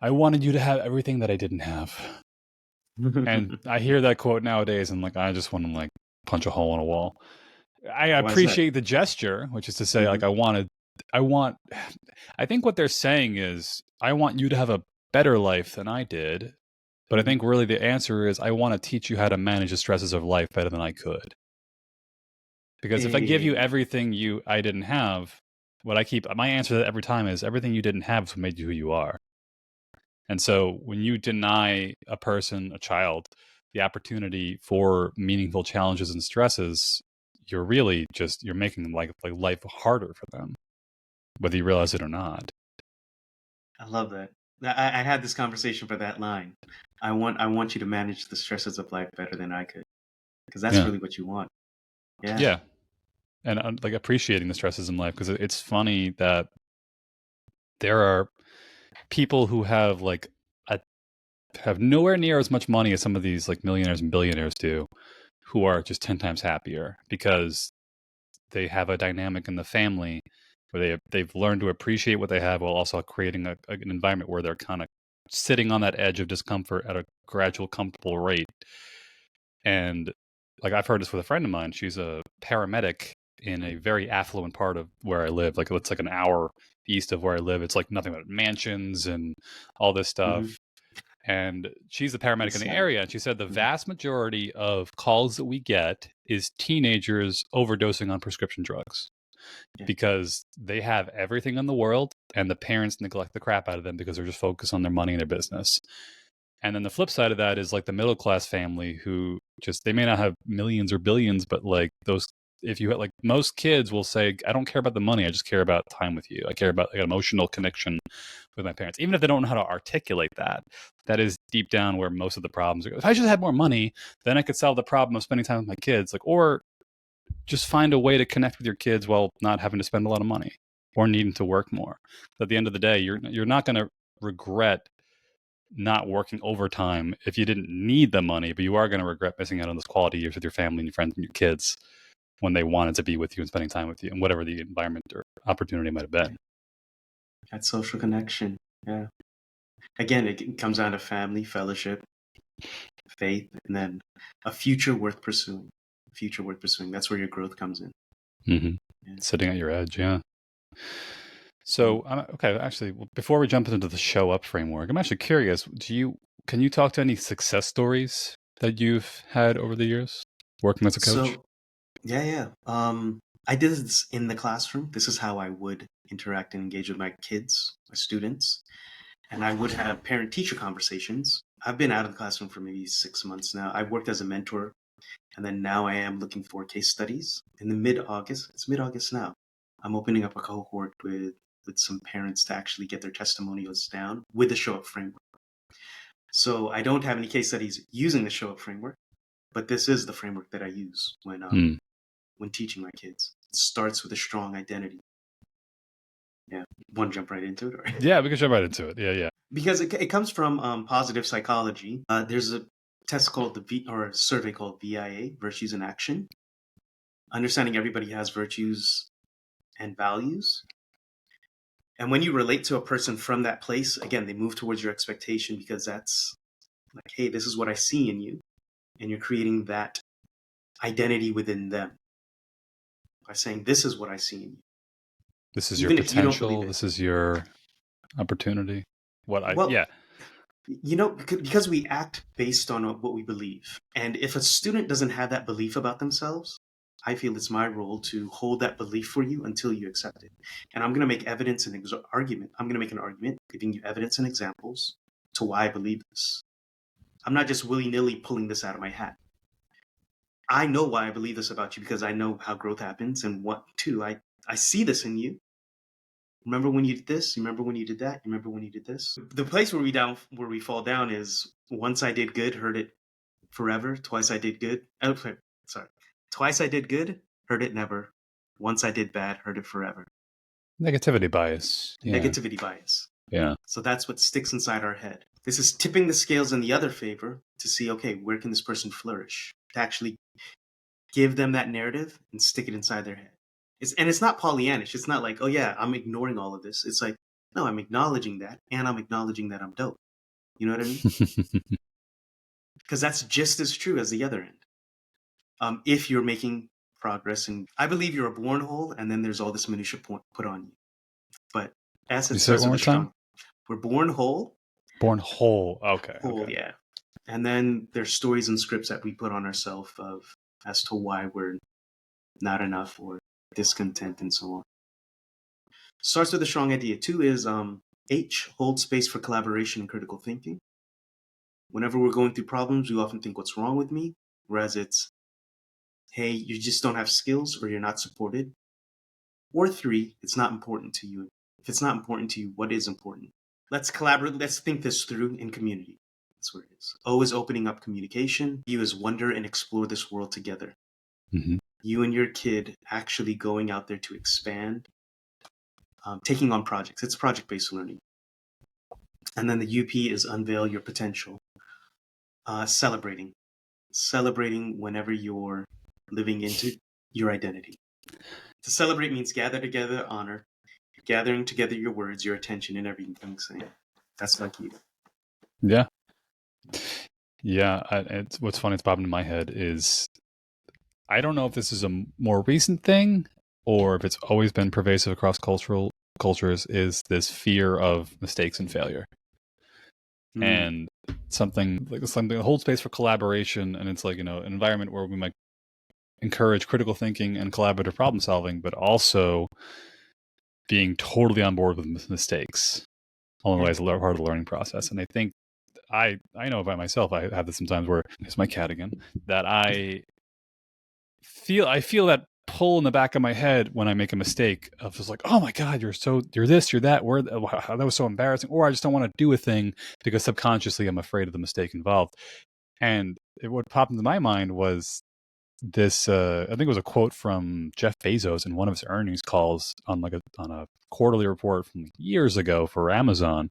I wanted you to have everything that I didn't have. And I hear that quote nowadays, and, like, I just want to, like, punch a hole in a wall. I appreciate the gesture, which is to say, like, I think what they're saying is, I want you to have a better life than I did. But I think really the answer is, I want to teach you how to manage the stresses of life better than I could. Because if I give you everything I didn't have, my answer to that every time is, everything you didn't have is what made you who you are. And so when you deny a child, the opportunity for meaningful challenges and stresses, you're really you're making life harder for them, whether you realize it or not. I love that. I had this conversation for that line. I want you to manage the stresses of life better than I could, because that's really what you want. Yeah. And like, appreciating the stresses in life, because it's funny that there are people who have have nowhere near as much money as some of these, like, millionaires and billionaires do, who are just 10 times happier because they have a dynamic in the family where they've learned to appreciate what they have, while also creating an environment where they're kind of sitting on that edge of discomfort at a gradual, comfortable rate. And, like, I've heard this with a friend of mine. She's a paramedic in a very affluent part of where I live. Like, it's like an hour east of where I live. It's like nothing but mansions and all this stuff. And she's the paramedic in the area. And she said the vast majority of calls that we get is teenagers overdosing on prescription drugs, because they have everything in the world and the parents neglect the crap out of them because they're just focused on their money and their business. And then the flip side of that is, like, the middle class family who they may not have millions or billions, but, like, if you like, most kids will say, I don't care about the money, I just care about time with you. I care about, like, an emotional connection with my parents. Even if they don't know how to articulate that, that is deep down where most of the problems are. If I just had more money, then I could solve the problem of spending time with my kids. Like, or just find a way to connect with your kids while not having to spend a lot of money or needing to work more. But at the end of the day, you're not going to regret not working overtime if you didn't need the money, but you are going to regret missing out on those quality years with your family and your friends and your kids when they wanted to be with you and spending time with you, and whatever the environment or opportunity might have been. That social connection. Yeah. Again, it comes down to family, fellowship, faith, and then a future worth pursuing. Future worth pursuing. That's where your growth comes in. Mm-hmm. Yeah. Sitting at your edge, yeah. So, okay, actually, before we jump into the show up framework, I'm actually curious, can you talk to any success stories that you've had over the years working as a coach? So, yeah. I did this in the classroom. This is how I would interact and engage with my kids, my students. And I would have parent-teacher conversations. I've been out of the classroom for maybe 6 months now. I've worked as a mentor, and then now I am looking for case studies. In the mid-August, it's mid-August now, I'm opening up a cohort with some parents to actually get their testimonials down with the show-up framework. So I don't have any case studies using the show-up framework, but this is the framework that I use when teaching my kids. It starts with a strong identity. Yeah, want to jump right into it? Or? Yeah, we can jump right into it. Yeah. Because it comes from positive psychology. There's a test called or a survey called VIA, Virtues in Action. Understanding everybody has virtues and values. And when you relate to a person from that place, again, they move towards your expectation because that's like, hey, this is what I see in you. And you're creating that identity within them by saying, this is what I see in you. This is even your potential. This is your opportunity. Because we act based on what we believe. And if a student doesn't have that belief about themselves, I feel it's my role to hold that belief for you until you accept it. And I'm going to make evidence and argument. I'm going to make an argument, giving you evidence and examples to why I believe this. I'm not just willy-nilly pulling this out of my hat. I know why I believe this about you because I know how growth happens and I see this in you. Remember when you did this? Remember when you did that? Remember when you did this? The place where we fall down is once I did good, heard it forever. Twice I did good. Twice I did good, heard it never. Once I did bad, heard it forever. Negativity bias. Yeah. Negativity bias. Yeah. So that's what sticks inside our head. This is tipping the scales in the other favor to see, okay, where can this person flourish? To actually give them that narrative and stick it inside their head. It's not Pollyannish. It's not like, oh yeah, I'm ignoring all of this. It's like, no, I'm acknowledging that, and I'm acknowledging that I'm dope. You know what I mean? Because that's just as true as the other end. If you're making progress, and I believe you're a born whole, and then there's all this minutia put on you. But essence starts with a strong. We're born whole. Born whole. Okay. Whole, okay. Yeah. And then there's stories and scripts that we put on ourselves as to why we're not enough or discontent and so on. Starts with a strong idea. 2 is H, hold space for collaboration and critical thinking. Whenever we're going through problems, we often think, what's wrong with me? Whereas it's, hey, you just don't have skills or you're not supported. Or 3, it's not important to you. If it's not important to you, what is important? Let's collaborate. Let's think this through in community. That's where it is. O is opening up communication. U is wonder and explore this world together. Mm-hmm. You and your kid actually going out there to expand, taking on projects. It's project-based learning. And then the UP is unveil your potential. Celebrating whenever you're living into your identity. To celebrate means gather together, honor, gathering together your words, your attention, and everything I'm saying. That's like you. Yeah. What's funny, it's popping in my head is, I don't know if this is a more recent thing or if it's always been pervasive across cultures, is this fear of mistakes and failure. And something hold space for collaboration, and it's like, an environment where we might encourage critical thinking and collaborative problem solving, but also being totally on board with mistakes along the way as a part of the learning process. And I think I know about myself, I have this sometimes where, it's my cat again, that I feel that pull in the back of my head when I make a mistake of just like, oh my God, you're this, you're that, that was so embarrassing. Or I just don't want to do a thing because subconsciously I'm afraid of the mistake involved. And what popped into my mind was this, I think it was a quote from Jeff Bezos in one of his earnings calls on a quarterly report from years ago for Amazon.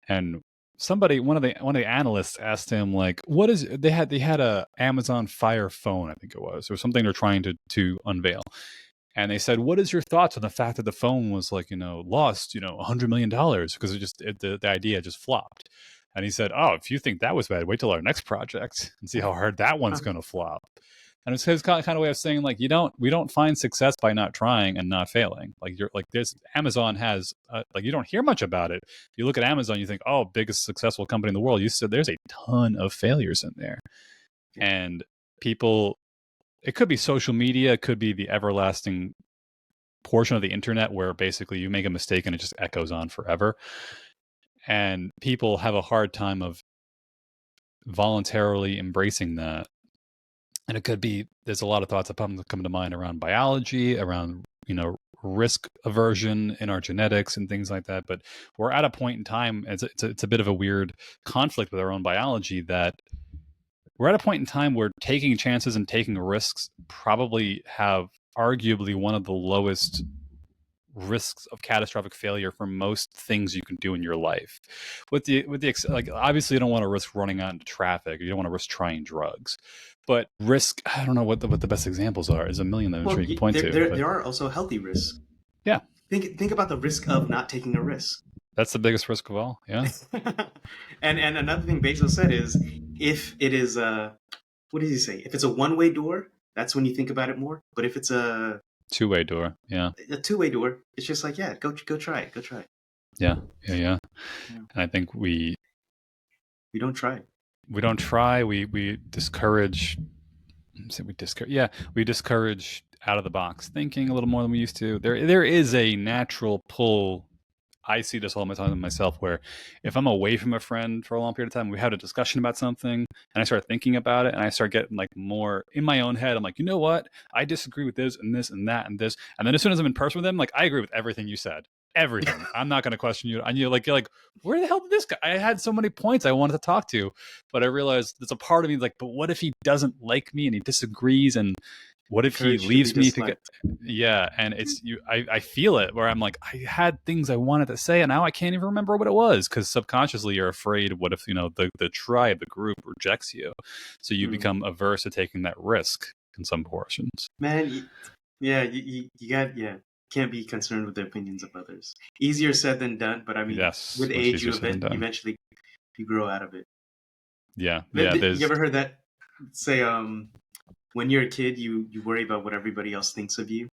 And one of the analysts asked him, like, what is, they had a Amazon Fire phone, I think it was, or something they're trying to unveil. And they said, what is your thoughts on the fact that the phone was like, lost, $100 million because the idea just flopped. And he said, "Oh, if you think that was bad, wait till our next project and see how hard that one's going to flop." And it's his kind of way of saying, like, we don't find success by not trying and not failing. Like, you're like this. Amazon has like, you don't hear much about it. If you look at Amazon, you think, oh, biggest successful company in the world. You said there's a ton of failures in there, and people. It could be social media. It could be the everlasting portion of the internet where basically you make a mistake and it just echoes on forever. And people have a hard time of voluntarily embracing that. And it could be, there's a lot of thoughts that come to mind around biology, around, risk aversion in our genetics and things like that. But we're at a point in time, it's a bit of a weird conflict with our own biology, that we're at a point in time where taking chances and taking risks probably have arguably one of the lowest risks of catastrophic failure for most things you can do in your life. Like, obviously you don't want to risk running out into traffic, or you don't want to risk trying drugs, but risk, I don't know what the best examples are. There's a million that I'm sure you can point to. There are also healthy risks. Yeah. Think about the risk of not taking a risk. That's the biggest risk of all. Yeah. and another thing Basil said is, if it is what did he say? If it's a one-way door, that's when you think about it more. But if it's a two-way door, yeah, a two-way door, it's just like, yeah, go try it. Yeah. And I think we don't try. We don't try. We discourage. We discourage out of the box thinking a little more than we used to. There is a natural pull. I see this all the time myself, where if I'm away from a friend for a long period of time, we had a discussion about something, and I start thinking about it, and I start getting like more in my own head. I'm like, you know what? I disagree with this and this and that and this. And then as soon as I'm in person with them, like, I agree with everything you said. Everything. I'm not going to question you. And you're like, where the hell did this guy? I had so many points I wanted to talk to, but I realized there's a part of me like, but what if he doesn't like me and he disagrees, and what if he leaves me to get, and it's I feel it, where I'm like, I had things I wanted to say and now I can't even remember what it was, because subconsciously you're afraid, what if, the tribe, the group rejects you, so you become averse to taking that risk in some portions. Man, you can't be concerned with the opinions of others. Easier said than done, but I mean, with age, eventually you grow out of it. Yeah. You ever heard that say, when you're a kid, you worry about what everybody else thinks of you.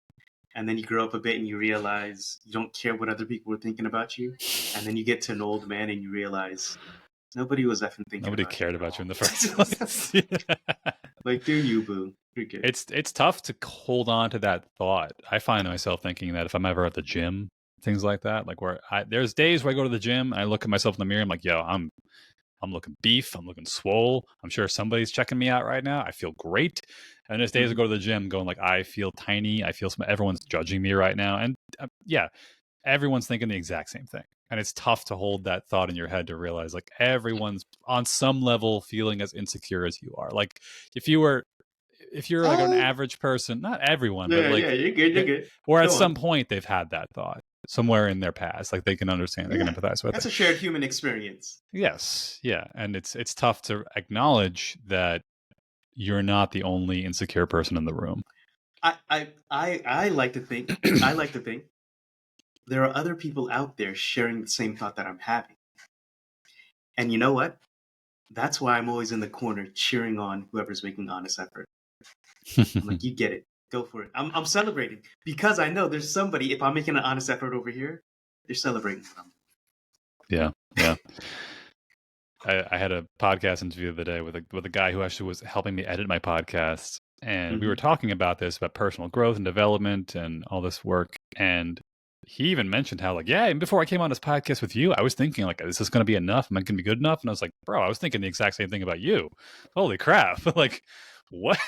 And then you grow up a bit and you realize you don't care what other people were thinking about you. And then you get to an old man and you realize nobody was effing thinking Nobody cared about you in the first place. Like, do you, boo? You're good. It's tough to hold on to that thought. I find myself thinking that if I'm ever at the gym, things like that, like where there's days where I go to the gym and I look at myself in the mirror, I'm like, yo, I'm looking beef. I'm looking swole. I'm sure somebody's checking me out right now. I feel great. And there's days I go to the gym going like, I feel tiny. I feel everyone's judging me right now. And everyone's thinking the exact same thing. And it's tough to hold that thought in your head to realize like everyone's on some level feeling as insecure as you are. Like if you're like an average person, not everyone, but like, you're good. Or at some point they've had that thought somewhere in their past, like they can understand, they can empathize with it. That's a shared human experience. Yes, yeah, and it's tough to acknowledge that you're not the only insecure person in the room. I like to think there are other people out there sharing the same thought that I'm having, and you know what? That's why I'm always in the corner cheering on whoever's making honest effort. I'm like, you get it. Go for it. I'm celebrating because I know there's somebody, if I'm making an honest effort over here, they're celebrating. Yeah. I had a podcast interview the other day with a guy who actually was helping me edit my podcast. And we were talking about personal growth and development and all this work. And he even mentioned how like, and before I came on this podcast with you, I was thinking like, is this going to be enough? Am I going to be good enough? And I was like, bro, I was thinking the exact same thing about you. Holy crap. Like, what?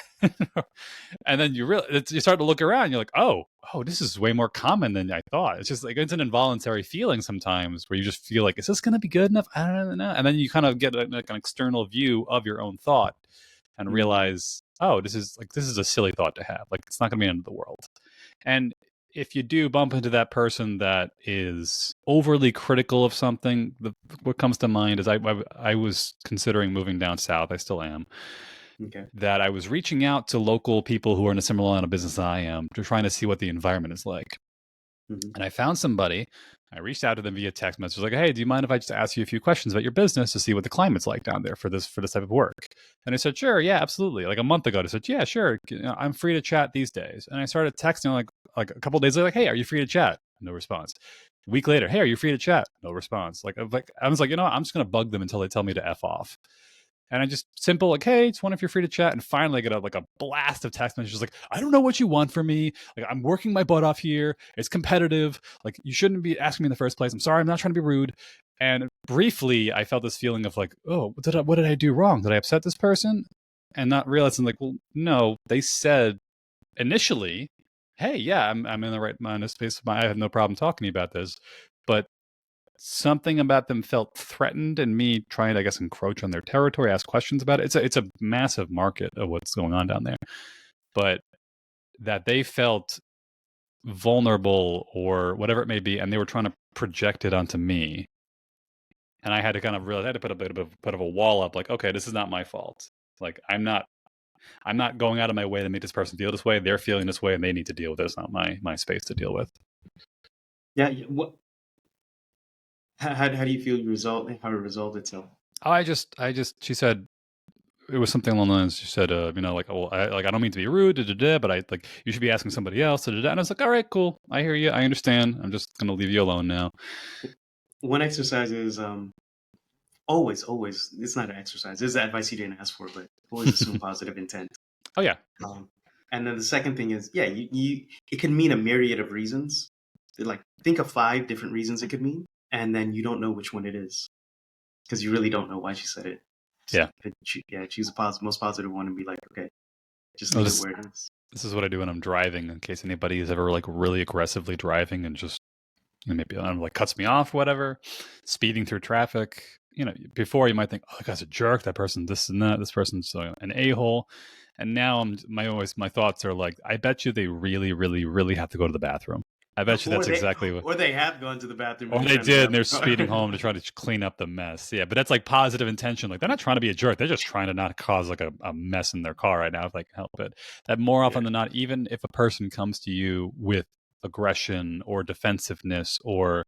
And then you start to look around, you're like, oh, this is way more common than I thought. It's just like, it's an involuntary feeling sometimes where you just feel like, is this going to be good enough? I don't know. And then you kind of get like an external view of your own thought and realize, oh, this is a silly thought to have. Like, it's not going to be the end of the world. And if you do bump into that person that is overly critical of something, what comes to mind is I was considering moving down south. I still am. Okay. That I was reaching out to local people who are in a similar line of business I am, to trying to see what the environment is like. And I found somebody. I reached out to them via text message, like, hey, do you mind if I just ask you a few questions about your business to see what the climate's like down there for this type of work? And I said, sure, yeah, absolutely. Like a month ago, I said, yeah, sure, I'm free to chat these days. And I started texting like a couple of days later, like, hey, are you free to chat? No response. A week later, hey, are you free to chat? No response. Like I was like, you know what? I'm just gonna bug them until they tell me to F off. And I just simple like, hey, just wonder if you're free to chat. And finally, I get like a blast of text messages like, I don't know what you want from me. Like, I'm working my butt off here. It's competitive. Like, you shouldn't be asking me in the first place. I'm sorry. I'm not trying to be rude. And briefly, I felt this feeling of like, oh, what did I do wrong? Did I upset this person? And not realizing like, well, no, they said initially, hey, yeah, I'm in the right mind of space. I have no problem talking to you about this. But something about them felt threatened, and me trying to, I guess, encroach on their territory, ask questions about it. It's a massive market of what's going on down there, but that they felt vulnerable or whatever it may be, and they were trying to project it onto me, and I had to kind of realize I had to put a bit of a wall up, like, okay, this is not my fault. Like, I'm not going out of my way to make this person feel this way. They're feeling this way, and they need to deal with it. It's not my space to deal with. Yeah. What? How do you feel how it resolved itself? She said, it was something along the lines. She said, you know, like, oh, I don't mean to be rude, but I like, you should be asking somebody else. And I was like, all right, cool. I hear you. I understand. I'm just going to leave you alone now. One exercise is always, it's not an exercise. It's advice you didn't ask for, but always assume positive intent. Oh, yeah. And then the second thing is, yeah, it can mean a myriad of reasons. Like, think of 5 different reasons it could mean, and then you don't know which one it is because you really don't know why she said it. Yeah. Choose the most positive one and be like, okay, just leave it where it is. This is what I do when I'm driving, in case anybody is ever like really aggressively driving and just, you know, maybe like cuts me off, whatever, speeding through traffic. You know, before you might think, oh, that guy's a jerk, that person, this and that, this person's an a-hole. And now my thoughts are like, I bet you they really, really, really have to go to the bathroom. I bet you that's exactly what. Or they have gone to the bathroom. Or they did, and they're speeding home to try to clean up the mess. Yeah, but that's like positive intention. Like, they're not trying to be a jerk. They're just trying to not cause like a mess in their car right now if they can help it. That more often than not, even if a person comes to you with aggression or defensiveness or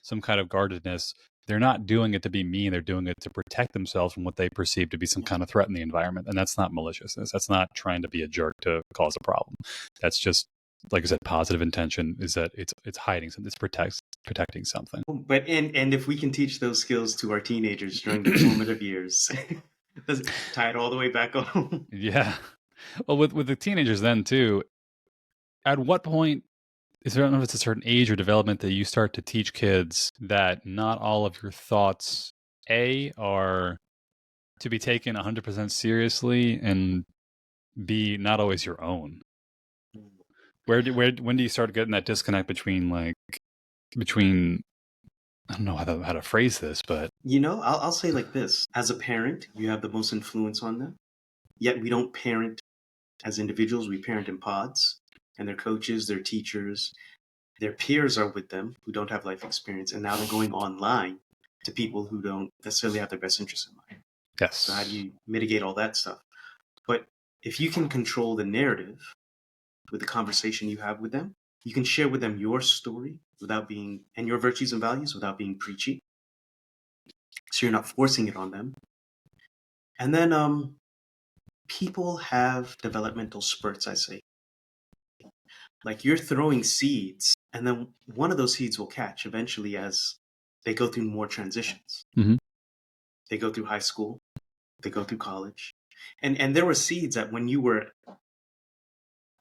some kind of guardedness, they're not doing it to be mean. They're doing it to protect themselves from what they perceive to be some kind of threat in the environment. And that's not maliciousness. That's not trying to be a jerk to cause a problem. That's just, like I said, positive intention is that it's hiding something. It's protecting something. But and if we can teach those skills to our teenagers during the formative years, does it tie it all the way back home? Yeah. Well, with the teenagers then too, at what point is there, I don't know if it's a certain age or development, that you start to teach kids that not all of your thoughts, are to be taken 100% seriously, and B, not always your own. When do you start getting that disconnect between I don't know how to phrase this, but you know, I'll say like this: as a parent, you have the most influence on them. Yet we don't parent as individuals; we parent in pods, and their coaches, their teachers, their peers are with them who don't have life experience, and now they're going online to people who don't necessarily have their best interests in mind. Yes. So how do you mitigate all that stuff? But if you can control the narrative with the conversation you have with them, you can share with them your story and your virtues and values without being preachy. So you're not forcing it on them. And then people have developmental spurts, I say. Like, you're throwing seeds, and then one of those seeds will catch eventually as they go through more transitions. Mm-hmm. They go through high school, they go through college. And there were seeds that when you were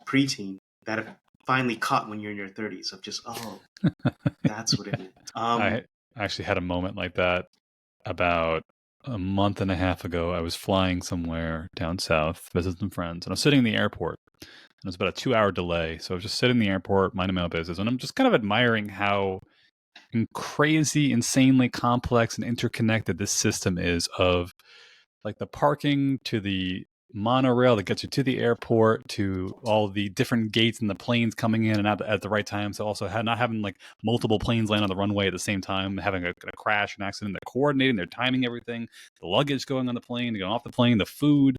preteen that have finally caught when you're in your 30s of just, oh, that's what it meant. I actually had a moment like that about a month and a half ago. I was flying somewhere down south, visiting some friends, and I was sitting in the airport. And it was about a 2-hour delay. So I was just sitting in the airport, minding my own business, and I'm just kind of admiring how crazy, insanely complex and interconnected this system is, of like the parking to the monorail that gets you to the airport, to all the different gates and the planes coming in and out at the right time. So also not having like multiple planes land on the runway at the same time, having a crash, an accident. They're coordinating, they're timing everything, the luggage going on the plane, going off the plane, the food,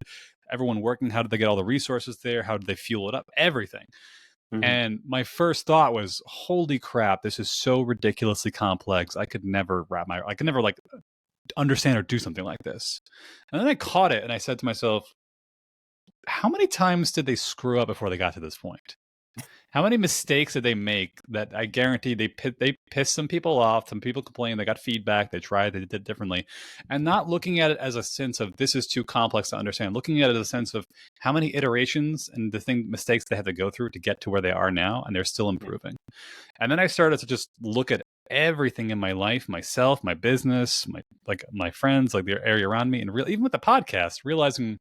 everyone working. How did they get all the resources there? How did they fuel it up? Everything. Mm-hmm. And my first thought was, holy crap, this is so ridiculously complex. I could never like understand or do something like this. And then I caught it and I said to myself, how many times did they screw up before they got to this point? How many mistakes did they make that I guarantee they pissed some people off, some people complained, they got feedback, they tried, they did it differently. And not looking at it as a sense of this is too complex to understand, looking at it as a sense of how many iterations and mistakes they had to go through to get to where they are now, and they're still improving. And then I started to just look at everything in my life, myself, my business, my friends, like the area around me, and even with the podcast, realizing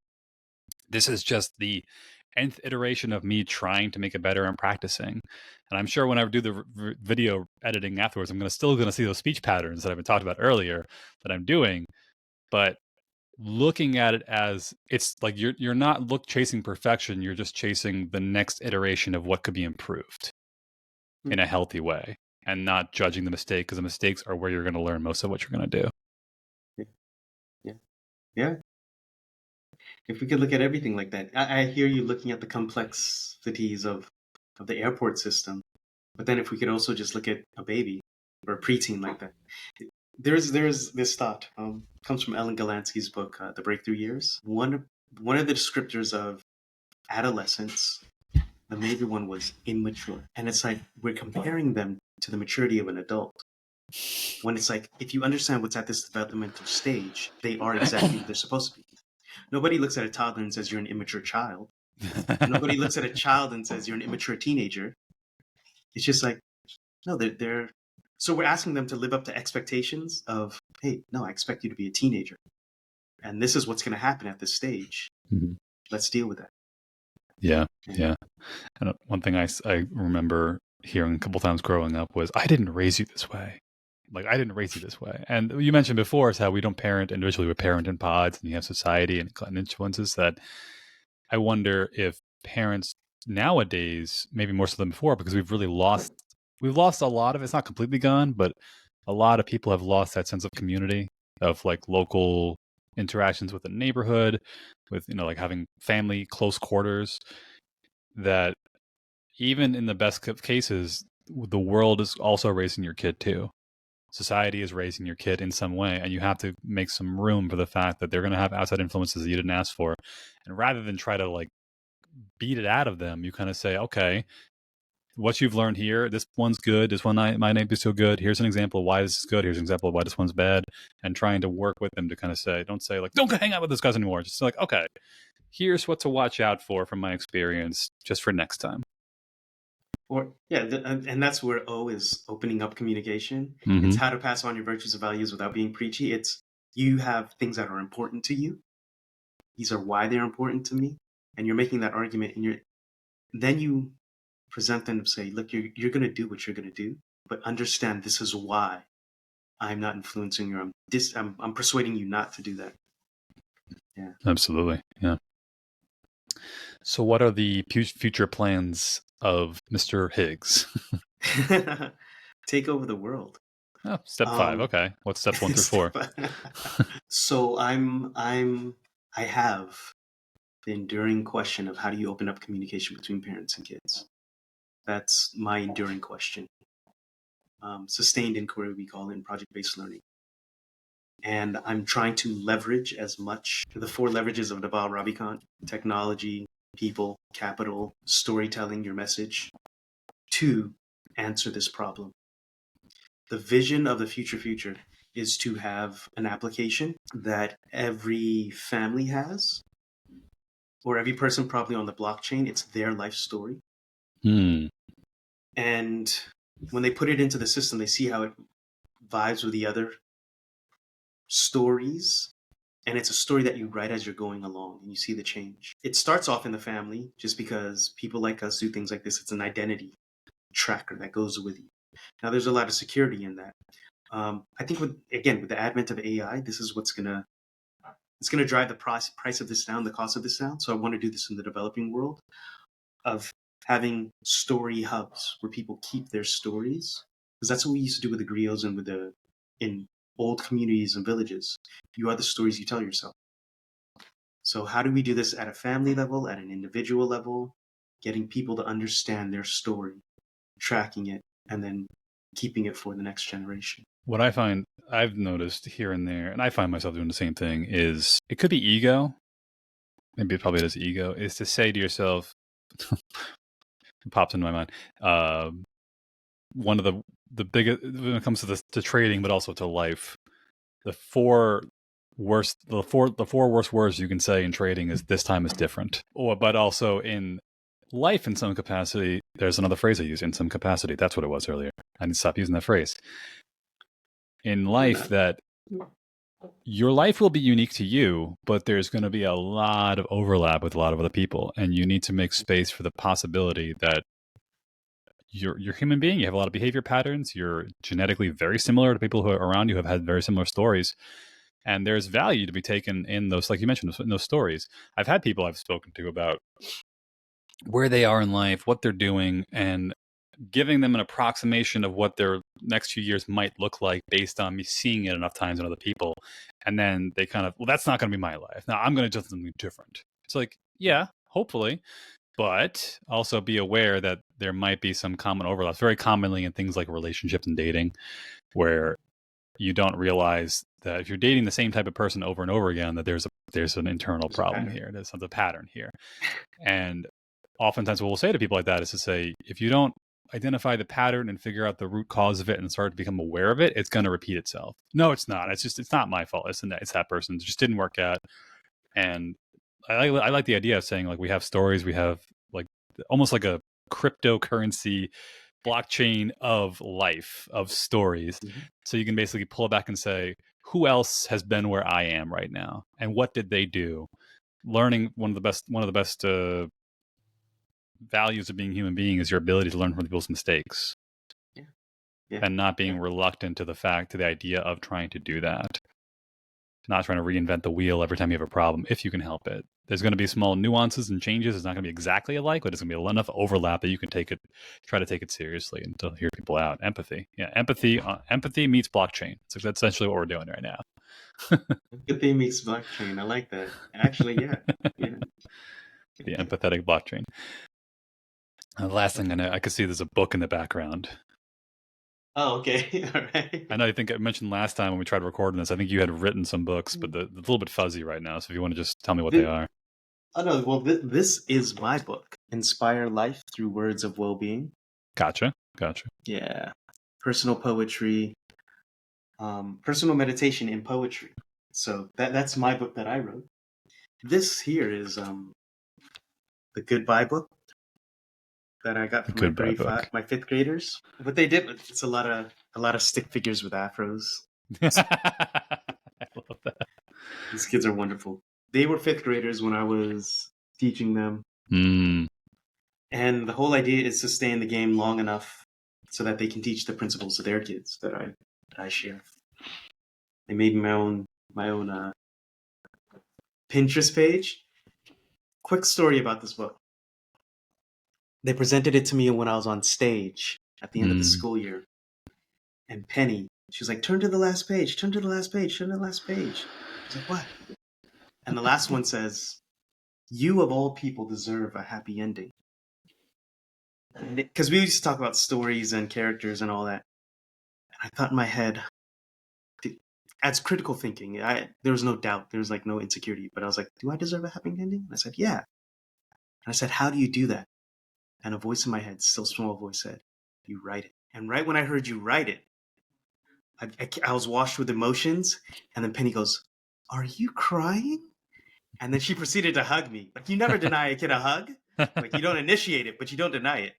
this is just the nth iteration of me trying to make it better and practicing. And I'm sure when I do the video editing afterwards, I'm still going to see those speech patterns that I've been talked about earlier that I'm doing. But looking at it as it's like you're not chasing perfection. You're just chasing the next iteration of what could be improved in a healthy way, and not judging the mistake, because the mistakes are where you're going to learn most of what you're going to do. Yeah. If we could look at everything like that, I hear you looking at the complexities of the airport system, but then if we could also just look at a baby or a preteen like that. There's this thought, comes from Ellen Galansky's book, The Breakthrough Years. One of the descriptors of adolescence, the major one, was immature. And it's like we're comparing them to the maturity of an adult. When it's like, if you understand what's at this developmental stage, they are exactly what they're supposed to be. Nobody looks at a toddler and says you're an immature child. Nobody looks at a child and says you're an immature teenager. It's just like, no, they're so we're asking them to live up to expectations of, hey, no, I expect you to be a teenager. And this is what's going to happen at this stage. Mm-hmm. Let's deal with that. Yeah. And one thing I remember hearing a couple times growing up was, I didn't raise you this way. Like, I didn't raise you this way. And you mentioned before is how we don't parent individually, we parent in pods, and you have society and influences that I wonder if parents nowadays, maybe more so than before, because we've lost a lot of, it's not completely gone, but a lot of people have lost that sense of community, of like local interactions with the neighborhood, with, like having family, close quarters, that even in the best of cases, the world is also raising your kid too. Society is raising your kid in some way, and you have to make some room for the fact that they're going to have outside influences that you didn't ask for. And rather than try to like beat it out of them, you kind of say, okay, what you've learned here, this one's good, this one might not be so good. Here's an example of why this is good. Here's an example of why this one's bad. And trying to work with them to kind of say, don't say like, don't hang out with those guys anymore. Just like, okay, here's what to watch out for from my experience, just for next time. And that's where O is opening up communication. Mm-hmm. It's how to pass on your virtues and values without being preachy. It's, you have things that are important to you. These are why they're important to me. And you're making that argument, and then you present them and say, look, you're going to do what you're going to do, but understand this is why I'm not influencing you. I'm persuading you not to do that. Yeah. Absolutely. Yeah. So what are the future plans of Mr. Higgs? Take over the world. Oh, step 5. Okay. What's steps 1 through 4? So I have the enduring question of how do you open up communication between parents and kids? That's my enduring question. Sustained inquiry, we call it, in project-based learning. And I'm trying to leverage as much the 4 leverages of Naval Ravikant: technology, people, capital, storytelling, your message, to answer this problem. The vision of the future is to have an application that every family has, or every person probably on the blockchain. It's their life story. And when they put it into the system, they see how it vibes with the other stories. And it's a story that you write as you're going along, and you see the change. It starts off in the family, just because people like us do things like this. It's an identity tracker that goes with you. Now, there's a lot of security in that. I think with the advent of AI, this is what's gonna drive the price of this down, the cost of this down. So I want to do this in the developing world, of having story hubs where people keep their stories, because that's what we used to do with the griots and in old communities and villages. You are the stories you tell yourself. So how do we do this at a family level, at an individual level? getting people to understand their story, tracking it, and then keeping it for the next generation. What I find I've noticed here and there, and I find myself doing the same thing, is it could be ego. Maybe it probably is ego, is to say to yourself, it pops into my mind, one of the biggest, when it comes to trading, but also to life, the four worst words you can say in trading is "this time is different." But also in life, in some capacity, there's another phrase I use, "in some capacity." That's what it was earlier. I need to stop using that phrase. In life, that your life will be unique to you, but there's going to be a lot of overlap with a lot of other people, and you need to make space for the possibility that you're a human being. You have a lot of behavior patterns. You're genetically very similar to people who are around you, who have had very similar stories. And there's value to be taken in those, like you mentioned, in those stories. I've had people I've spoken to about where they are in life, what they're doing, and giving them an approximation of what their next few years might look like based on me seeing it enough times in other people. And then they kind of, well, that's not going to be my life. Now I'm going to do something different. It's like, yeah, hopefully. But also be aware that there might be some common overlaps, very commonly in things like relationships and dating, where you don't realize that if you're dating the same type of person over and over again, that there's an internal problem here. There's a pattern here. And oftentimes what we'll say to people like that is to say, if you don't identify the pattern and figure out the root cause of it and start to become aware of it, it's going to repeat itself. No, it's not. It's not my fault. It's that person. It just didn't work out. And I like the idea of saying, like, we have stories, we have like almost like a cryptocurrency blockchain of life, of stories. Mm-hmm. So you can basically pull it back and say, who else has been where I am right now? And what did they do? Learning, one of the best values of being a human being is your ability to learn from people's mistakes. Yeah. And not being reluctant to the idea of trying to do that. Not trying to reinvent the wheel every time you have a problem, if you can help it. There's going to be small nuances and changes. It's not going to be exactly alike, but it's going to be enough overlap that you can try to take it seriously and to hear people out. Empathy. Yeah, empathy meets blockchain. So that's essentially what we're doing right now. Empathy meets blockchain. I like that. Actually, yeah. The empathetic blockchain. The last thing I know, I could see there's a book in the background. Oh, okay. All right. I know. I think I mentioned last time when we tried recording this, I think you had written some books, but it's a little bit fuzzy right now. So if you want to just tell me what they are. Oh, no. Well, this is my book, Inspire Life Through Words of Well-Being. Gotcha. Yeah. Personal poetry, personal meditation in poetry. So that's my book that I wrote. This here is the Goodbye book that I got from my fifth graders. What they did, it's a lot of stick figures with afros. I love that. These kids are wonderful. They were fifth graders when I was teaching them. And the whole idea is to stay in the game long enough so that they can teach the principles to their kids that I share. They made my own Pinterest page. Quick story about this book. They presented it to me when I was on stage at the end of the school year. And Penny, she was like, turn to the last page, turn to the last page, turn to the last page. I was like, what? And the last one says, you of all people deserve a happy ending. Because we used to talk about stories and characters and all that. And I thought in my head, as critical thinking, there was no doubt. There was like no insecurity. But I was like, do I deserve a happy ending? And I said, yeah. And I said, how do you do that? And a voice in my head, still small voice, said, you write it. And right when I heard you write it, I was washed with emotions. And then Penny goes, are you crying? And then she proceeded to hug me. Like, you never deny a kid a hug. Like, you don't initiate it, but you don't deny it.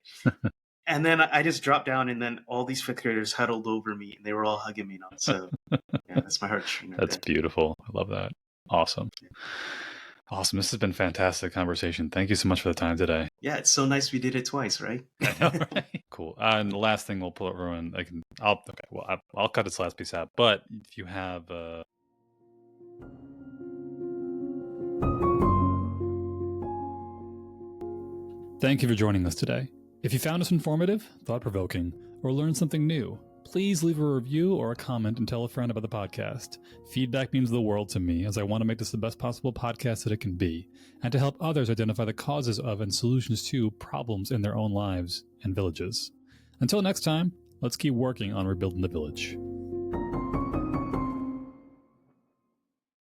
And then I just dropped down, and then all these fifth graders huddled over me, and they were all hugging me. So, yeah, that's my heartstring. That's beautiful. I love that. Awesome. Awesome. This has been a fantastic conversation. Thank you so much for the time today. Yeah, it's so nice we did it twice, right? I know, right? Cool. And the last thing we'll pull everyone. I'll cut this last piece out. But if you have Thank you for joining us today. If you found us informative, thought-provoking, or learned something new, Please leave a review or a comment and tell a friend about the podcast. Feedback means the world to me, as I want to make this the best possible podcast that it can be, and to help others identify the causes of and solutions to problems in their own lives and villages. Until next time, let's keep working on rebuilding the village.